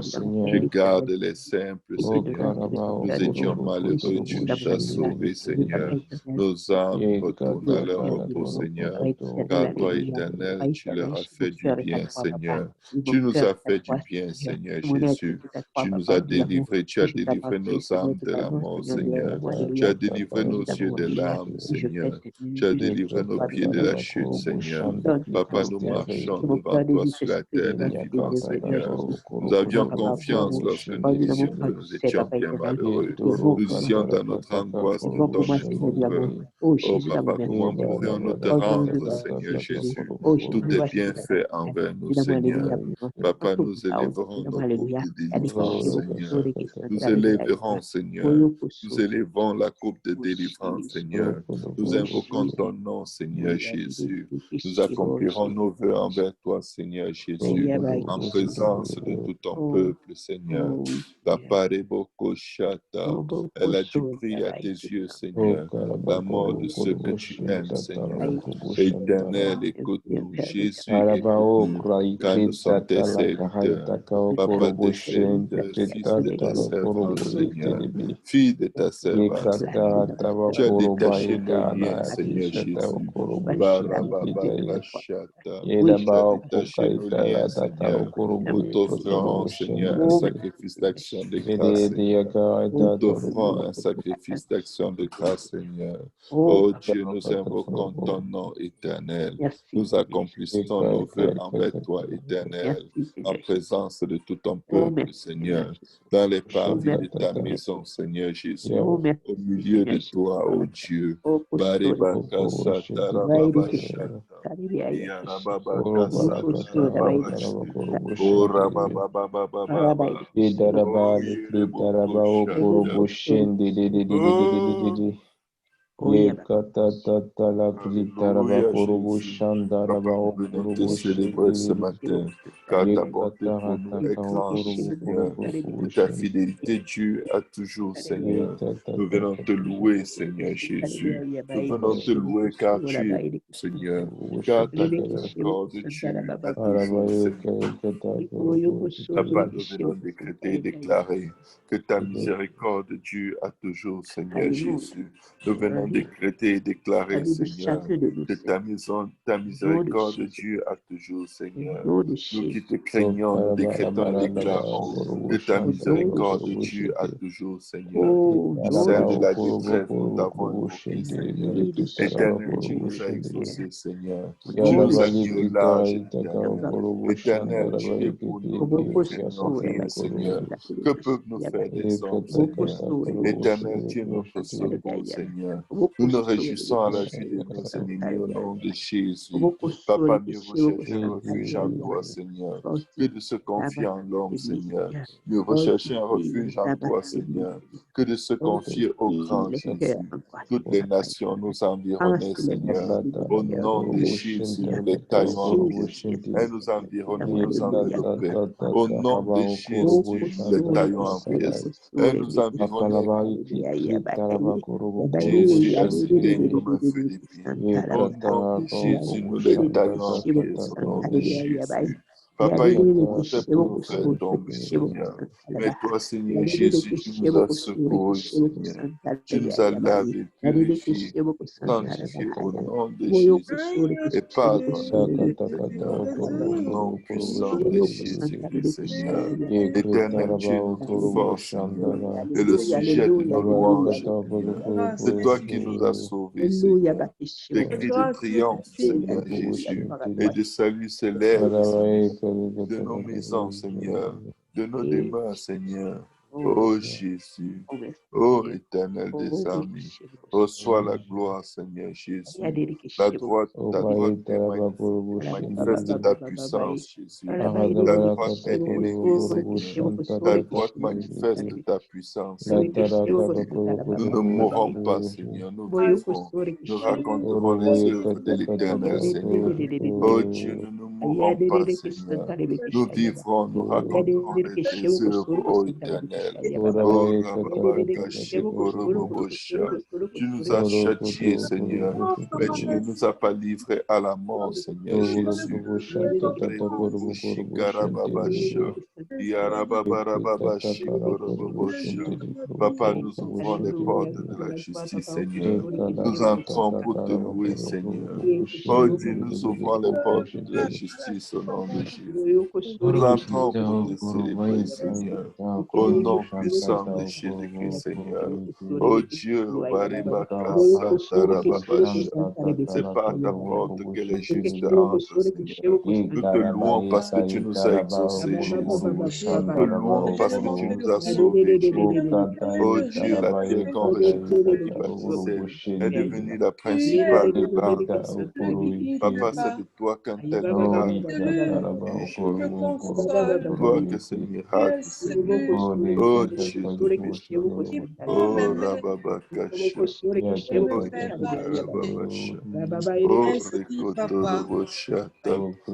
Seigneur. Tu gardes les simples, Seigneur. Nous étions malheureux, tu nous as sauvés, Seigneur. Nos âmes retournent à leur repos, Seigneur. Car toi, Éternel, tu leur as fait du bien, Seigneur. Tu nous as fait du bien, Seigneur Jésus. Tu nous as délivrés, tu as délivré nos âmes de la mort, Seigneur. Tu as délivré nos yeux de larmes, Seigneur. Tu as délivré nos pieds de la chute, Seigneur. Papa, nous marchons devant toi sur la terre des vivants, Seigneur. Nous avions confiance lorsque nous disions que nous étions bien malheureux. Nous disions dans notre angoisse, nous donne contrôleur. Oh Papa, comment pourrions-nous te rendre, Seigneur Jésus? Tout est bien fait envers nous, Seigneur. Papa, nous élèverons élèverons nos groupes de délivrance, Seigneur. Nous Seigneur. élèverons, Seigneur. Nous élevons la coupe de délivrance, Seigneur. Nous invoquons ton nom, Seigneur Jésus. Nous accomplirons nos vœux envers toi, Seigneur Jésus, en présence de tout ton peuple, Seigneur. La paréboko chata, elle a du prix à tes yeux, Seigneur. La mort de ceux que tu aimes, Seigneur. Éternel, écoute-nous. Jésus, écoute-nous. Car nous sommes tes serviteurs. Papa, tes serviteurs, fils de ta servante, Seigneur. Fille de ta servante, Seigneur. Tu as détaché nos liens, Seigneur Jésus. Barabababashata. Tu as détaché nos liens, Seigneur. Nous t'offrons, Seigneur, un sacrifice d'action de grâce, Seigneur. Nous t'offrons un sacrifice d'action de grâce, Seigneur. Oh Dieu, nous invoquons ton nom éternel. Nous accomplissons nos vœux envers toi, éternel, en présence de tout ton peuple, Seigneur, dans les parvis de ta maison, Seigneur Jésus, au milieu de toi, oh Dieu. Baribaka Satarababashata. Yarababaka Satarababashata. Oh Rababababababa. Oh Alléluia, Jésus. Papa, nous venons te célébrer ce matin, car ta bonté pour nous est grande, Seigneur. Et ta fidélité dure à toujours, Seigneur. Nous venons te louer, Seigneur Jésus. Nous venons te louer car tu es bon, Seigneur. Car ta miséricorde dure à toujours, Seigneur. Papa, nous venons décréter et déclarer que ta miséricorde dure à toujours, Seigneur Jésus. Nous venons décréter et déclarer, Seigneur, que ta miséricorde dure à toujours, Seigneur. Nous qui te craignons, nous décrétons et déclarons que ta miséricorde dure à toujours, Seigneur. Du sein de la détresse, nous t'avons invoqué, Seigneur. Éternel, tu nous as exaucés, Seigneur. Tu nous as mis au large, Éternel. Éternel, tu es pour nous, nous ne craignons rien, Seigneur. Que peuvent nous faire des hommes, Seigneur? Éternel, tu es notre secours, Seigneur. Nous nous réjouissons à la vue de nos ennemis au nom de Jésus. Papa, mieux rechercher un refuge en toi, Seigneur, que de se confier en l'homme, Seigneur. Mieux rechercher un refuge en toi, Seigneur, que de se confier au grand Jésus. Toutes les nations nous environnaient, Seigneur. Au nom de Jésus, nous les taillons en pièces. Elles nous environnaient, nous enveloppaient. Au nom de Jésus, nous les taillons en pièces. Elles nous environnaient. Jésus a s'éteint comme un feu d'épine. Au nom de Jésus, nous les taillons en pièces. Au nom de Jésus. Papa, il nous fait pour nous faire tomber, Seigneur. Mais toi, Seigneur Jésus, tu nous as secourus, Seigneur. Tu nous as lavé, purifiés, sanctifiés au nom de Jésus. Et pardonne-nous, Seigneur, au nom puissant de Jésus-Christ, Seigneur. Éternel Dieu, notre force, Seigneur, et le sujet de nos louanges, Seigneur. C'est toi qui nous as sauvés, Seigneur. Des cris de triomphe, Seigneur Jésus, et de salut s'élèvent, Seigneur, de nos maisons, Seigneur, de nos demeures, Seigneur. Oh Jésus, ô Éternel des armées, reçois la gloire, Seigneur Jésus. Ta droite manifeste ta puissance, Jésus. Ta droite est élevée, Seigneur. Ta droite manifeste ta puissance, Seigneur Jésus. Nous ne mourrons pas, Seigneur, nous vivrons. Nous raconterons les œuvres de l'Éternel, Seigneur. Oh Dieu, nous ne mourrons pas, Seigneur. Nous vivrons, nous raconterons tes œuvres, ô Éternel. Oh, tu nous as châtiés, Seigneur, mais tu ne nous as pas livrés à la mort, Seigneur Jésus. Papa, nous ouvrons les portes de la justice, Seigneur. Nous entrons pour te louer, Seigneur. Oh Dieu, nous ouvrons les portes de la justice au nom de Jésus. Nous entrons pour te célébrer, Seigneur. Au nom nom puissant de Jésus-Christ, Seigneur. Oh Dieu, Baribakasa, Tarababasha. C'est par ta porte que les justes entrent, Seigneur. Nous te louons parce que tu nous as exaucés, Jésus. Nous te louons parce que tu nous as sauvés, Jésus. Oh Dieu, la terre qu'on rejetait, qui bâtissait, est devenue la principale demeure de cette terre. Papa, c'est de toi qu'un tel miracle est Jésus. Toi que ce miracle, Seigneur. Oh Jésus. Oh Rababakasha. Oh Yakarababasha. Oh Rekotorobosha.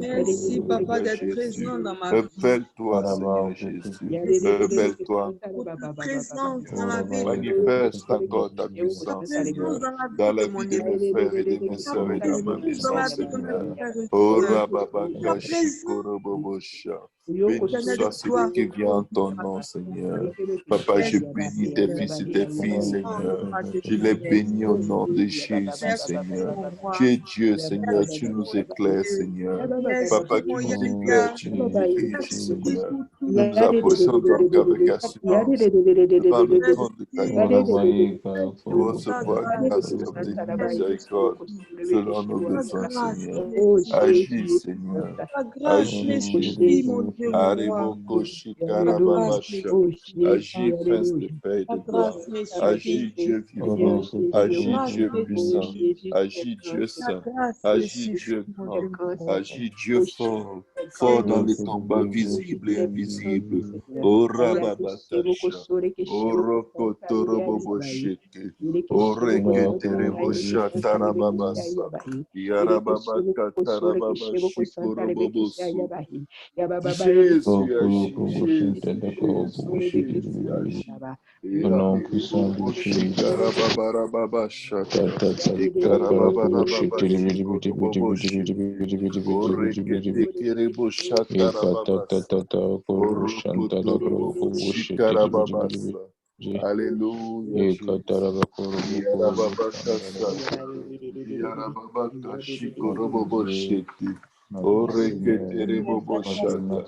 Merci, Papa, d'être Jésus. présent dans ma vie. Révèle-toi, Seigneur Jésus. Révèle-toi. Votre présence dans la vie de Manifeste encore ta votre puissance, Seigneur, présence dans la dans vie la de mon vie de époux. mes frères et de mes Ta sœurs et dans ma présence dans maison, la vie de mes Seigneur. frères et Oh sœurs. Ta Rababaka présence Shikorobobosha. pour Béni connaître soit de toi. celui qui vient en ton nom, Seigneur. Papa, je Merci, bénis tes Seigneur. fils et tes filles, Seigneur. Je les Majesté. bénis au nom de Jésus, Merci, Seigneur. mon Tu roi. es Dieu, Seigneur. Tu Merci, nous mon éclaires, Dieu. Seigneur. Merci, Papa, mon tu nous éclaires, Yahya. tu nous diriges, Merci Seigneur. pour tout Nous ce nous approchons donc avec assurance devant le trône de ta Merci. grâce, Seigneur, Pour pour ta recevoir grâce et grâce. obtenir miséricorde Merci. selon nos Ta besoins, grâce Seigneur. qui m'exige. Agis, Seigneur. Ta grâce Agis, m'exige, Jésus. mon Dieu, mon roi. Aribo Koshi Ta grâce Karababasha. m'exige. Agis, Prince de paix et Ta de gloire. grâce m'exige. Agis, Dieu Ta vivant. Agis, grâce Dieu puissant. m'exige. Agis, Dieu Ta saint. grâce me Agis, suffit, Dieu mon grand. Dieu, mon roi. Agis, Dieu fort. Fort dans les Merci, combats visibles et invisibles. merci, Ora Babatasha. Oroko Torobobo Sheke. Oreke Terebo Shatarababasa. Yarababa Katarababa Shikorobobosu. Jésus agit, Jésus agit. Au nom puissant de Jésus. Shata. Ikarababa Shikorobobo Sheke. Oreke Tekerebo Shatarababasa. Oroko Torobobo Shikarababasa. Alléluia, Jésus. Yarababakasata. Yarababakashikoroboboshete. Oreketereboboshata.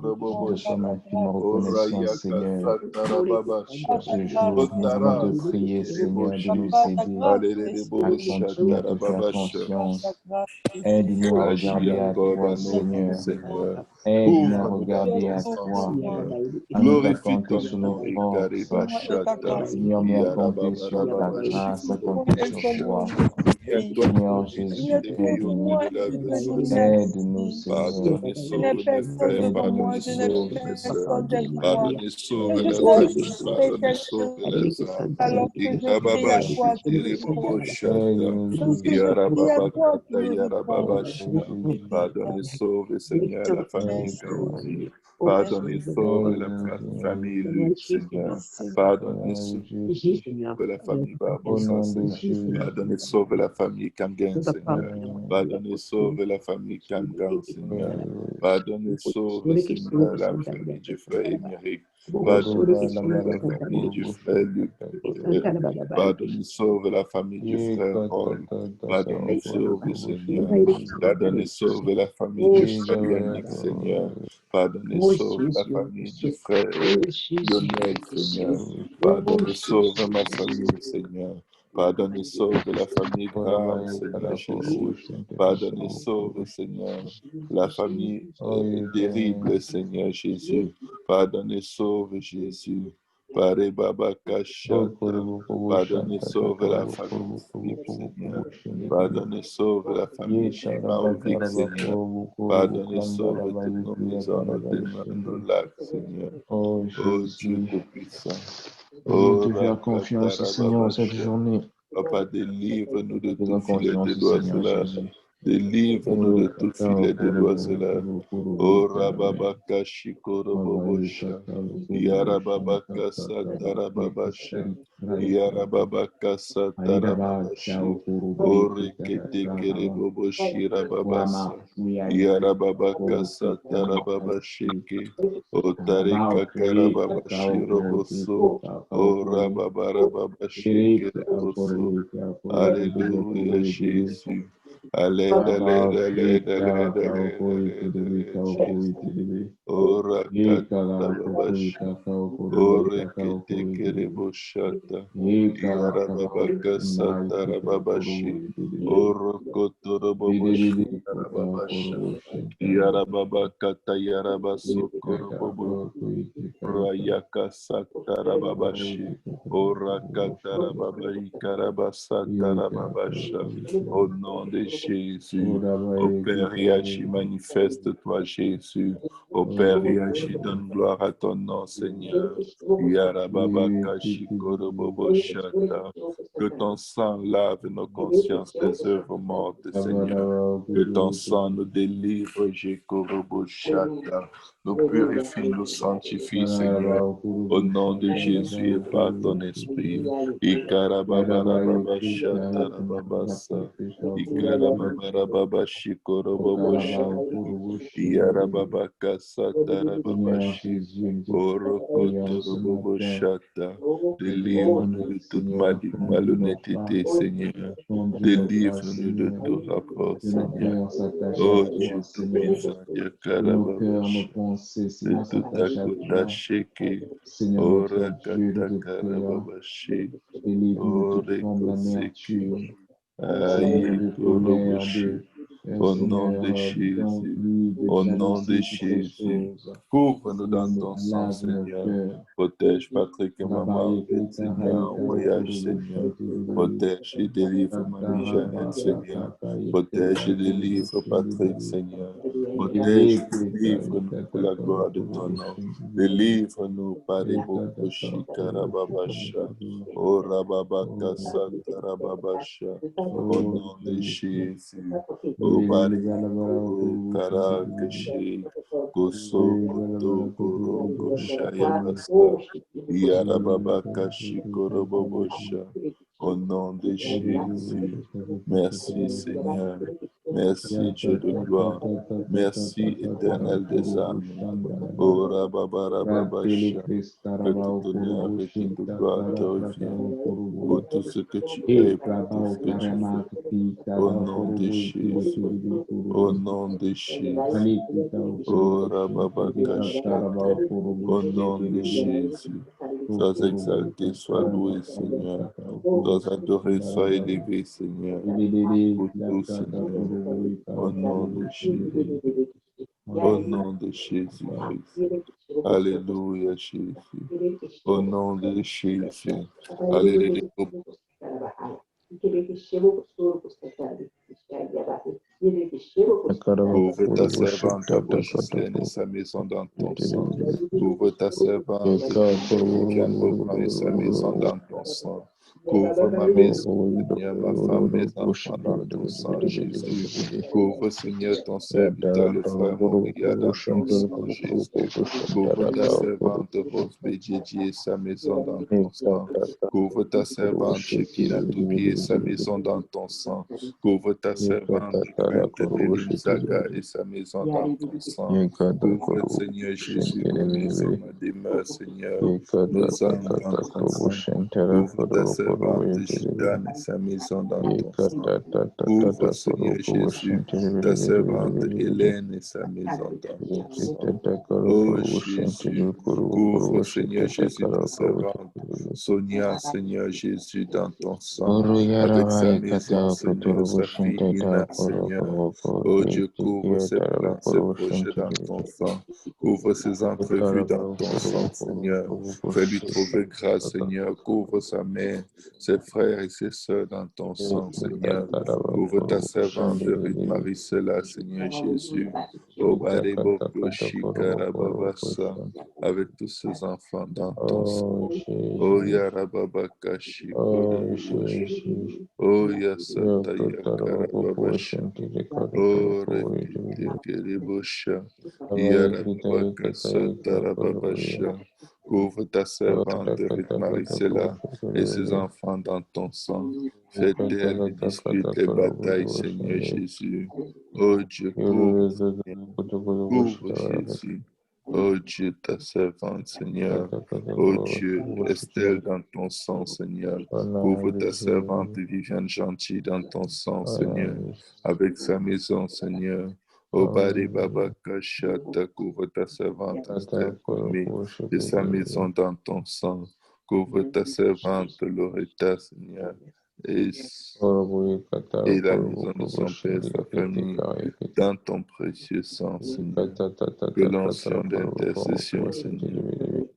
De ton Yarabababashikoroboboshata. infiniment reconnaissance, Seigneur, Orayakasatarababasha. pour ce jour. Nous venons de prier, Seigneur, de nous Otarabashikereboshe. aider à continuer de faire Aleleboshatarababasha. confiance. Aide-nous à Agis regarder à encore toi, dans nos vies, Seigneur. Seigneur. Aide-nous à Ouvre-nous dans regarder ton à sang, toi, Seigneur. à ne pas Glorifie compter ton sur nos nom, forces, Ikaribashata. Seigneur, mais à compter sur ta grâce, à compter sur toi. Seigneur Jésus, Au-delà aide-nous. de la besoin. Aide-nous, Seigneur. Pardonnez, sauve mes frères, pardonnez, sauve mes sœurs, pardonnez, sauve la famille, pardonnez, sauve les âmes. Ikababa shitere bobo shata, Aide-nous, Jésus. yarababa kata, yarababa sha. Pardonnez, sauve, Seigneur, la famille Aide-nous, Gauthier. Pardonnez, sauve la Aide-nous, famille Luc, Seigneur. Pardonnez, sauve Jésus. la famille Au Barbosa, nom de Seigneur. Jésus. Pardonnez, sauve la famille Kangen, Seigneur. Pardonnez, sauve la famille Kangan, Seigneur. Pardonnez, sauve, Seigneur, la famille du frère Émeric. Pardonnez, sauve la famille du frère Luc, Seigneur. Pardonnez, sauve la famille du frère Roy. Pardonnez, sauve, Seigneur. Pardonnez, sauve la famille du frère Yannick, Seigneur. Pardonnez, sauve la famille du frère Lionel, Seigneur. Pardonnez, sauve ma famille, Seigneur. Pardonnez, sauve la famille Graham, Seigneur Jésus. Pardonnez, sauve, Seigneur, la famille terrible, Seigneur Jésus. Pardonnez, sauve, Jésus. Pare Baba Kashata. Pardonnez, sauve la famille Philippe, Seigneur. Pardonnez, sauve la famille Maovic, Seigneur. Pardonnez, sauve toutes nos maisons, nos demeures, nos lacs, Seigneur. Oh Oh Dieu Jésus, Tout-Puissant. nous voulons Oh te faire confiance, Seigneur, cette Rakatarababasha. journée. Papa, délivre-nous de tout Faisons filet de confiance, Seigneur l'oiseleur. Jésus. Délivre-nous de tout filet de l'oiseleur. Oh Rababaka Shikorobobosha. Yarababaka Satarababasha. Yarababaka Satarababashi. Oh Rekete Kereboboshi Rababasa. Yarababaka Satarababashike. Oh Tareka Karababashi Roboso. Oh Rababarababashike Roboso. Alléluia, Jésus. À l'aide, à l'aide, à l'aide, à l'aide, à l'aide, à l'aide, à l'aide, Jésus. Ora katarababashi. Ore kete kerebo shata. Yarababaka satarababashi. Oro kotoroboboshi yarababasha. Yarababaka tayarabasokorobobo. Rayaka satarababashi. Ora katarababashi karabasatarababashi. Au nom de Jésus, au Père, réagis, manifeste-toi, Jésus. Au Père, réagis, donne gloire à ton nom, Seigneur. Yarababakashikoroboboshata. Que ton sang lave nos consciences des œuvres mortes, Seigneur. Que ton sang nous délivre, Jekoroboshata. Nous purifie, nous sanctifie, Seigneur. Au nom de Jésus et par ton esprit. Ikarababarababashatarababasa. Ikarababarababashikoroboboshata. Yarababakasatarababashi. Orokotoroboboshata. Délivre-nous de toute malhonnêteté, Seigneur. Délivre-nous de tout rapport, Seigneur. Oh Dieu Tout-Puissant, Yakarababashi. De tout akotasheke. Orakatakarababashé. Orekoseke. Aïkoroboshi. Au nom de Jésus. Au nom de Jésus. Couvre-nous dans ton sang, Seigneur. Protège Patrick et Maman, Seigneur, en voyage, Seigneur. Protège et délivre Marie-Jeannette, Seigneur. Protège et délivre Patrick, Seigneur. Protège et délivre-nous pour la gloire de ton nom. Délivre-nous par les Bokoshi Karababasha. Oh Rababaka Satarababasha. Au nom de Jésus. Oh Bariko Karakashi. Koso Koto Koroko Shayabasa. Yarababaka Shikorobobosha. Au nom de Jésus. Merci Seigneur. Merci Dieu de gloire. Merci Éternel des armées. Oh Rababarababasha. Que tout honneur et toute gloire te revienne pour tout ce que tu es, pour tout ce que tu fais. Au nom de Jésus. Au nom de Jésus. Oh Rababakashete. Au nom de Jésus. Sois exalté, sois loué, Seigneur. Sois adoré, sois élevé, Seigneur. Pour tout, Seigneur. Au nom de Jésus. Au nom de Jésus-Christ. Alléluia, Jésus. Au nom de Jésus. Alléluia. Ouvre ta servante Bogisienne et sa maison dans ton sang. Ouvre ta servante Viviane Beaugrand et sa maison dans ton sang. Couvre ma maison, Seigneur, ma femme, mes enfants dans ton sang, Jésus. Couvre, Seigneur, ton serviteur, le frère Moria, dans ton sang, Jésus. Couvre ta servante Rose Bédjedji et sa maison dans ton sang. Couvre ta servante Shekinah Toubi et sa maison dans ton sang. Couvre ta servante Crainte Deline Zaga et sa maison dans ton sang. Couvre, Seigneur Jésus, ma maison, ma demeure, Seigneur, nos âmes dans ton sang. Couvre ta servante Gitane et sa maison dans ton sang. Couvre, Seigneur Jésus, ta servante Hélène et sa maison dans ton sang. Oh Jésus, couvre, Seigneur Jésus, ta servante Sonia, Seigneur Jésus, dans ton sang. Avec sa maison, Seigneur, sa fille Ina, Seigneur. Oh Dieu, couvre ses plans, ses projets dans ton sang. Couvre ses entrevues dans ton sang, Seigneur. Fais-lui trouver grâce, Seigneur. Couvre sa mère, ses frères et ses sœurs dans ton sang, Seigneur. Couvre ta servante Ruth Marie-Cela, Seigneur Jésus. Oh Bariboko Shikarababasa, avec tous ses enfants dans ton sang. Oh Yarababaka Shikoroboshi. Oh Yasata Yakarababasha. Oh Rekete Keribosha. Yarababaka Satarababasha. Couvre ta servante Ruth Marie-Cela et ses enfants dans ton sang. Fais d'elle les disputes, les batailles, Seigneur Jésus. Oh Dieu, couvre, Seigneur. Couvre Jésus. Oh Dieu, ta servante, Seigneur. Oh Dieu, Estelle dans ton sang, Seigneur. Couvre ta servante Viviane Gentil dans ton sang, Seigneur. Avec sa maison, Seigneur. Oh Bari Baba Kachata, couvre ta servante Estelle Kwame et sa maison dans ton sang. Couvre ta servante Loretta, Seigneur. Et la maison de son père, sa famille, dans ton précieux sang, Seigneur. Que l'onction d'intercession, Seigneur,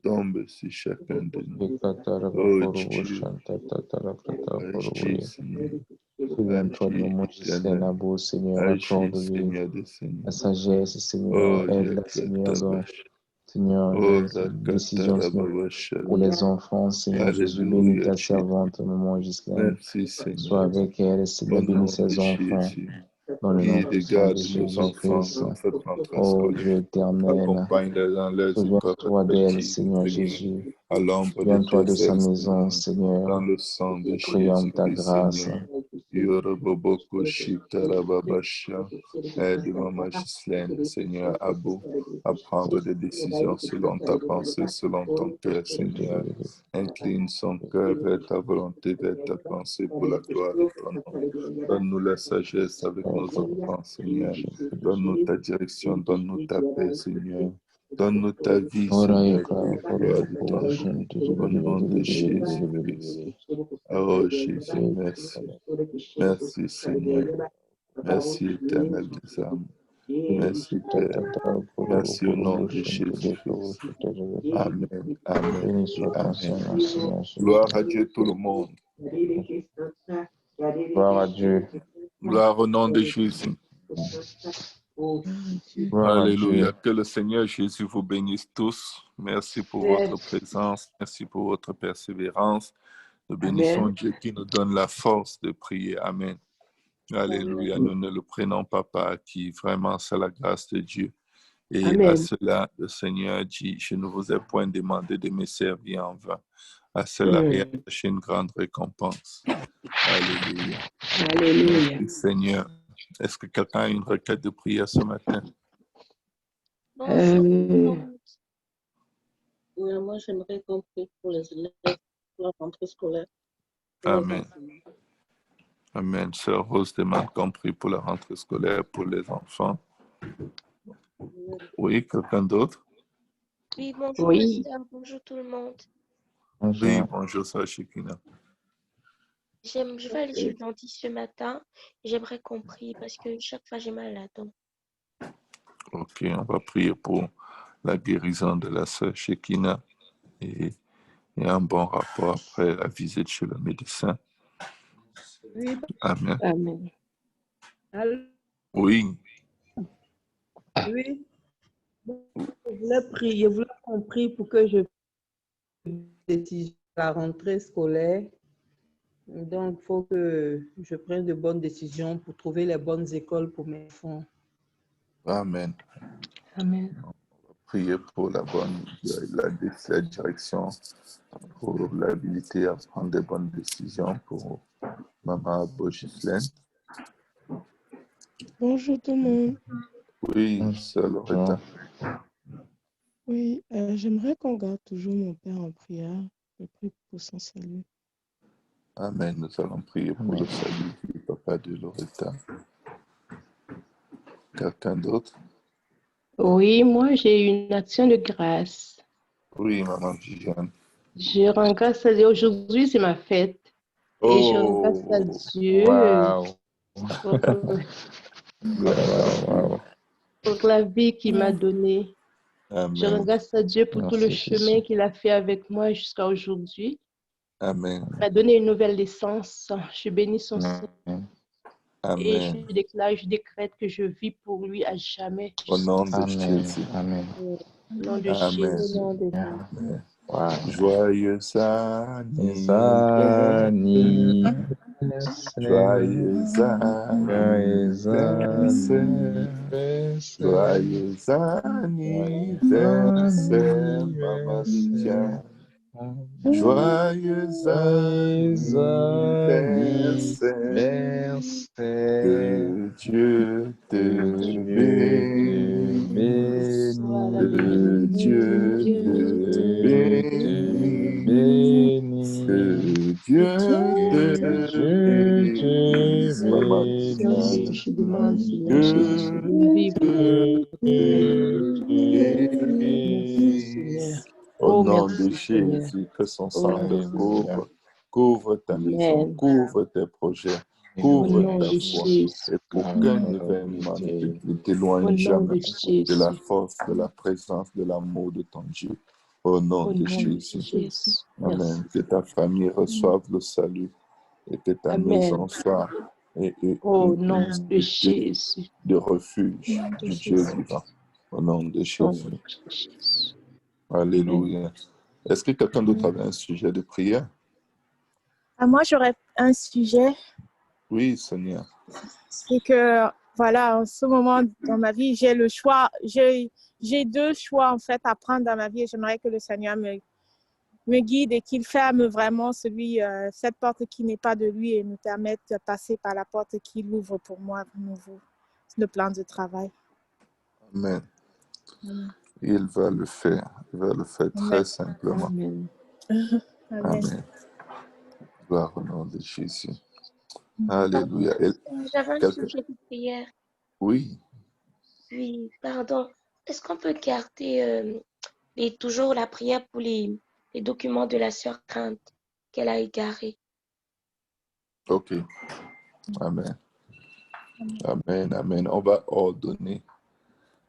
tombe sur chacun de nous. Oh Dieu, agis, Seigneur. Souviens-toi de nos Agis, magiciens, éternel. Nabo, Seigneur, Agis, accorde-lui Seigneur des la Seigneurs. sagesse, Seigneur, Oh, aide-la, Seigneur, dans Oh, les la décisions, Seigneur, pour les enfants, Seigneur Jésus, bénis Alléluia, ta Jésus. servante, maman Ghislaine. Merci, Seigneur. Sois avec elle, Seigneur, Au nom bénis de ses enfants, Jésus. dans le nom Guide et puissant de garde nos enfants Jésus-Christ. dans cette rentrée Oh Dieu scolaire. éternel, Accompagne-les dans leurs épreuves souviens-toi d'elle, respectives, Seigneur Seigneur. Jésus. À l'ombre de Souviens-toi de tes sa ailes, maison, Seigneur. Seigneur. Dans le sang de Nous prions ta Jésus-Christ, grâce. Seigneur. Yoroboboko Shitarababasha. Aide Maman Ghislaine, Seigneur, à prendre des décisions selon ta pensée, selon ton cœur, Seigneur. Incline son cœur vers ta volonté, vers ta pensée pour la gloire de ton nom. Donne-nous la sagesse avec nos enfants, Seigneur. Donne-nous ta direction, donne-nous ta paix, Seigneur. Donne-nous ta vie, Seigneur, pour la gloire de ton nom. Au nom de Jésus-Christ. Oh Jésus, merci. Merci, Seigneur. Merci, éternel des âmes. Merci, Père. Merci au nom de Jésus-Christ. Amen, amen et amen. Gloire à Dieu tout le monde. Gloire à Dieu. Gloire au nom de Jésus. Alléluia. Que le Seigneur Jésus vous bénisse tous. Merci pour votre présence. Merci pour votre persévérance. Nous bénissons Dieu qui nous donne la force de prier. Amen. Alléluia. Nous ne le prenons pas par acquis. Vraiment, c'est la grâce de Dieu. Et à cela, le Seigneur dit, je ne vous ai point demandé de me servir en vain. À cela, il y a une grande récompense. Alléluia. Alléluia. Merci, Seigneur. Est-ce que quelqu'un a une requête de prière ce matin? Moi, j'aimerais qu'on prie pour les élèves, pour la rentrée scolaire. Amen. Amen. Sœur Rose demande qu'on prie pour la rentrée scolaire, pour les enfants. Oui, quelqu'un d'autre? Oui, bonjour, Esther. Bonjour tout le monde. Oui, bonjour, Sœur Shekina. Je vais aller chez le dentiste ce matin. J'aimerais qu'on prie parce que chaque fois j'ai mal à la dent. Ok, on va prier pour la guérison de la sœur Shekina et un bon rapport après la visite chez le médecin. Oui. Amen. Amen. Oui. Oui. Je voulais qu'on prie pour que je décide la rentrée scolaire. Donc, il faut que je prenne de bonnes décisions pour trouver les bonnes écoles pour mes enfants. Amen. Amen. Prier pour la direction, pour l'habilité à prendre de bonnes décisions pour Maman Ghislaine. Bonjour tout le monde. Oui, Sœur Loretta. Oui, j'aimerais qu'on garde toujours mon père en prière. Je prie pour son salut. Amen. Nous allons prier pour le salut du papa de Loretta. Quelqu'un d'autre? Oui, moi j'ai une action de grâce. Oui, Maman Viviane. Je rends grâce à Dieu. Aujourd'hui, c'est ma fête. Et je rends grâce à Dieu pour la vie qu'il m'a donnée. Amen. Je rends grâce à Dieu pour tout le chemin qu'il a fait avec moi jusqu'à aujourd'hui. Amen. Il m'a donné une nouvelle naissance. Je bénis son sang. Amen. Et je décrète que je vis pour lui à jamais. Au nom de Jésus. Amen. Au nom de Amen. Jésus. Amen. Joyeux anniversaire. Joyeux anniversaire. Joyeux anniversaire, Maman Viviane. Joyeux anniversaire, que Dieu te bénisse, que Dieu te bénisse, que Dieu te bénisse, maman. Je demande, Seigneur Que Jésus, Dieu te Seigneur. bénisse. Au Oh, nom de merci, Seigneur. Jésus, que son Oh, sang te merci. couvre ta maison, Amen. couvre tes projets, Au couvre nom ta de foi, Jésus. et qu'aucun événement ne Au t'éloigne nom de jamais de la Jésus. force, de la présence, de l'amour de ton Dieu. Au nom Au de nom de Jésus. Jésus. Amen. Merci. Que ta famille reçoive le salut et que ta Amen. maison soit Au nom de Jésus. de refuge Au nom de du Dieu Jésus. vivant. Au nom de Au Jésus. nom de Jésus. Alléluia. Est-ce que quelqu'un d'autre avait un sujet de prière? Moi, j'aurais un sujet. Oui, Seigneur. C'est que, voilà, en ce moment dans ma vie, j'ai le choix. J'ai deux choix, en fait, à prendre dans ma vie. Et j'aimerais que le Seigneur me guide et qu'il ferme vraiment cette porte qui n'est pas de lui et me permette de passer par la porte qu'il ouvre pour moi de nouveau, le plan de travail. Amen. Il va le faire. Il va le faire très simplement. Amen. Amen. Gloire au nom de Jésus. Alléluia. J'avais un sujet de prière. Oui. Oui, pardon. Est-ce qu'on peut garder toujours la prière pour les documents de la sœur Crainte qu'elle a égarés? OK. Amen. Amen. Amen. On va ordonner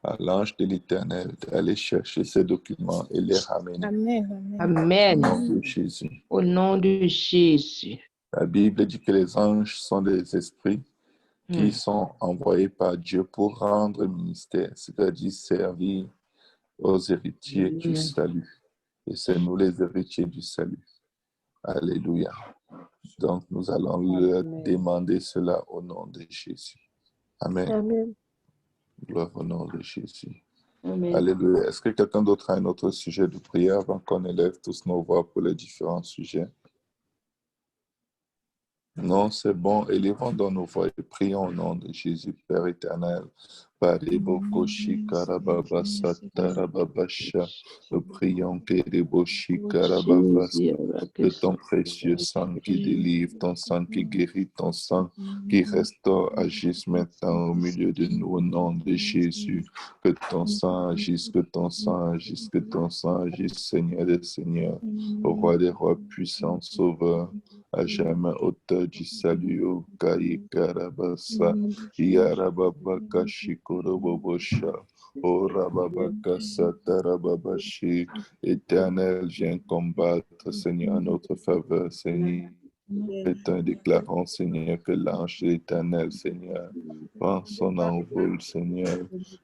à l'ange de l'Éternel d'aller chercher ces documents et les ramener. Amen. Amen. Au nom de Jésus. Au nom de Jésus. La Bible dit que les anges sont des esprits qui sont envoyés par Dieu pour rendre ministère, c'est-à-dire servir aux héritiers du salut. Et c'est nous les héritiers du salut. Alléluia. Donc, nous allons leur demander cela au nom de Jésus. Amen. Amen. Gloire au nom de Jésus. Amen. Alléluia. Est-ce que quelqu'un d'autre a un autre sujet de prière avant qu'on élève tous nos voix pour les différents sujets? Non, c'est bon. Élevons dans nos voix et prions au nom de Jésus, Père éternel. Parebokoshi karababa satarababasha. Nous prions Kereboshi karababas. De ton précieux sang qui délivre, ton sang qui guérit, ton sang qui restaure, agisse maintenant au milieu de nous au nom de Jésus. Que ton sang agisse, que ton sang agisse, que ton sang agisse, Seigneur des Seigneurs, au roi des rois puissant, sauveur, à jamais auteur du salut, au Kaye Karabasa, Yarababa Shikorobosha, O Rababaka Satarababashi. Éternel, viens combattre, Seigneur, en notre faveur, Seigneur. Étant déclarant, Seigneur, que l'ange de l'Éternel, Seigneur, prend son envol, Seigneur,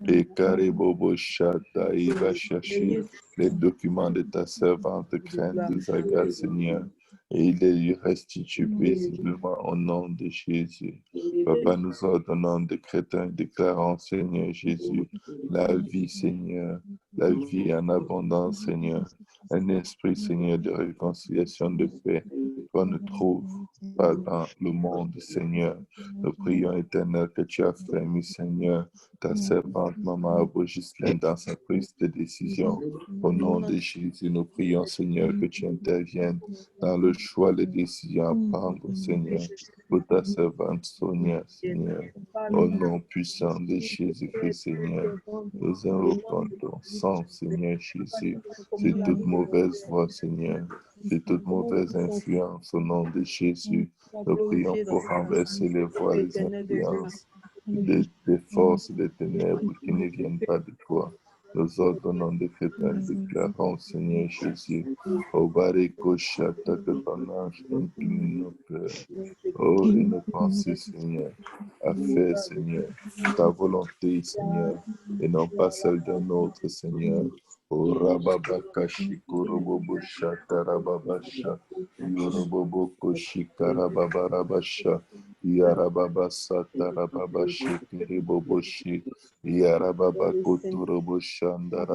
et Karibobo Shata, il va chercher les documents de ta servante Crainte de Zaga, Seigneur, et il les lui restitue paisiblement au nom de Jésus. Papa, nous ordonnons, décrétant et déclarant, Seigneur Jésus, la vie, Seigneur, la vie en abondance, Seigneur, un esprit, Seigneur, de réconciliation, de paix, qu'on ne trouve pas dans le monde, Seigneur. Nous prions, Éternel, que tu as fermé, Seigneur, ta servante, Maman Abou Ghislaine, dans sa prise de décision. Au nom de Jésus, nous prions, Seigneur, que tu interviennes dans le choix, les décisions à prendre, Seigneur, pour ta servante Sonia, Seigneur. Au nom puissant de Jésus-Christ, Seigneur, nous invoquons ton sang, Seigneur Jésus, c'est toute mauvaise voie, Seigneur, c'est toute mauvaise influence, au nom de Jésus. Nous prions pour renverser les voies, les influences, des forces des ténèbres qui ne viennent pas de toi. Nous ordonnons des chrétiens, déclarons, Seigneur Jésus, au Bariko Chata, que ton ange incline nos cœurs. Oh, et nos pensées, Seigneur, à faire, Seigneur, ta volonté, Seigneur, et non pas celle d'un autre, Seigneur. Oh, Rababaka Shikorobobo Shata Rababasha, Yorobobo Koshika Rababarabasha, Yarababa Satarababa Shikiriboboshi, Yarababa Koturoboshanda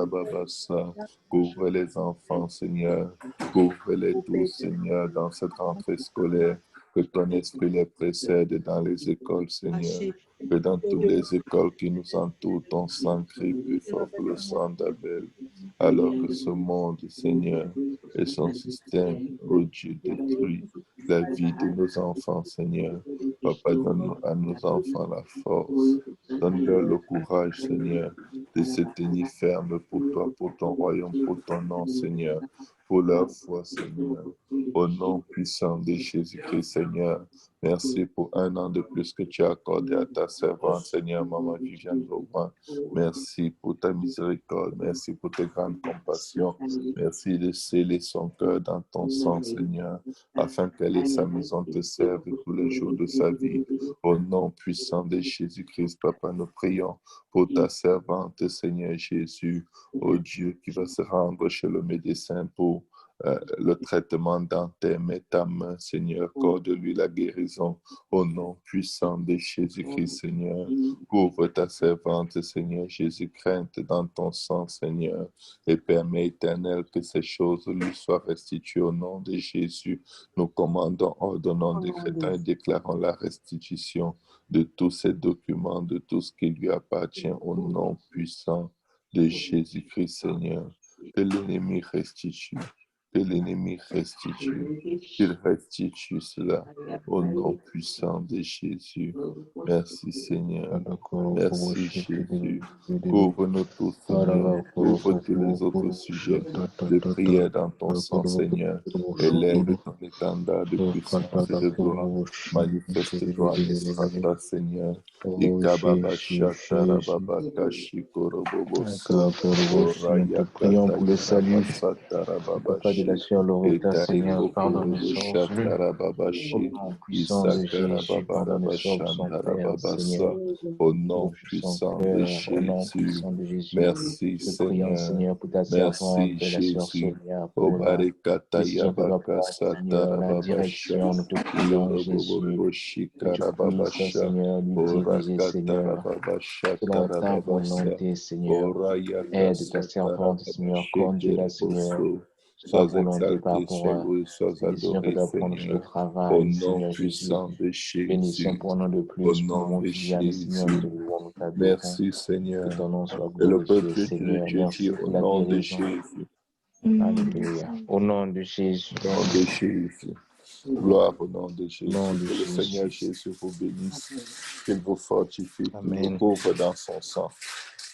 Sa. Couvre les enfants, Seigneur. Couvre-les tous, Seigneur, dans cette rentrée scolaire. Que ton esprit les précède dans les écoles, Seigneur. Que dans toutes les écoles qui nous entourent, ton sang crie plus fort que le sang d'Abel. Alors que ce monde, Seigneur, et son système, oh Dieu, détruit la vie de nos enfants, Seigneur. Papa, donne à nos enfants la force. Donne-leur le courage, Seigneur, de se tenir ferme pour toi, pour ton royaume, pour ton nom, Seigneur, pour leur foi, Seigneur. Au nom puissant de Jésus-Christ, Seigneur. Merci pour un an de plus que tu as accordé à ta servante, Seigneur, Maman Viviane Laurent. Merci pour ta miséricorde. Merci pour tes grandes compassions. Merci de sceller son cœur dans ton sang, Seigneur, afin qu'elle et sa maison te servent tous les jours de sa vie. Au nom puissant de Jésus-Christ, Papa, nous prions pour ta servante, Seigneur Jésus, ô Dieu, qui va se rendre chez le médecin pour le traitement dentaire. Mets ta main, Seigneur, accorde-lui la guérison au nom puissant de Jésus-Christ, Seigneur. Couvre ta servante, Seigneur Jésus, crainte dans ton sang, Seigneur, et permets, Éternel, que ces choses lui soient restituées au nom de Jésus. Nous commandons, ordonnons, décrétons et déclarons la restitution de tous ces documents, de tout ce qui lui appartient au nom puissant de Jésus-Christ, Seigneur. Que l'ennemi restitue. Que l'ennemi restitue, qu'il restitue cela au nom puissant de Jésus. Merci Seigneur, merci Jésus. Couvre-nous tous, Seigneur, couvre tous les autres sujets de prière dans ton sang, Seigneur. Élève ton étendard de puissance et de gloire. Manifeste-toi en Ephrata, Seigneur. Ikababa Shatarababa Kashikoroboboso. Nous prions pour le salut, Papa de la sœur Loretta, Seigneur, pardonne ses orphelins. Au nom puissant de Jésus, pardonne ses son Père, Seigneur. Au nom Son puissant de cœur, au nom Jésus. puissant de Jésus. Merci Nous prions, Seigneur, pour ta servante, Merci la sœur Jésus. Sonia, pour la décision qu'elle va prendre, Seigneur, la direction. Nous te prions, Jésus, que tu puisses, Seigneur, lui diriger, Seigneur, selon ta volonté, Seigneur. Aide ta servante, Seigneur, conduis-la, Seigneur, sur ta Sois volonté par exalté chez rapport à vous, sois ces décisions que adoré, tu vas prendre sur le Seigneur. Au travail, nom Seigneur Jésus. puissant de Jésus. Bénissons pour un an de Au plus pour nom maman de Viviane, Seigneur, nous te Jésus. louons, nous t'adorons. Merci, Seigneur. Que ton nom soit Et le glorifié, peuple Seigneur. de Dieu dit Merci au pour la nom de guérison. Jésus. Alléluia. Au nom de Jésus. Au nom de Jésus. Gloire au nom de Jésus. Nom de Que le Jésus. Seigneur Jésus vous bénisse, qu'il vous fortifie, qu'il Amen. vous couvre dans son sang,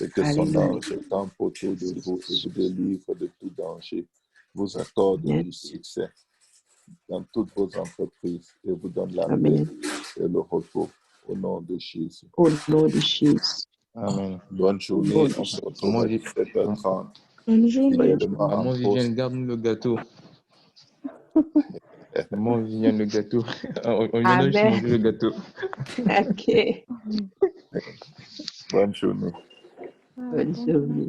et que son ange campe autour de vous et vous délivre de tout danger, vous accorde du succès dans toutes vos entreprises et vous donne la paix et le repos au nom de Jésus. Au nom de Jésus. Amen. Bonne journée. On se retrouve à 17h30. Bonne journée. Maman Viviane, garde-nous le gâteau. Maman Viviane, le gâteau. On viendra juste manger le gâteau. Ok. Bonne journée. Bonne journée.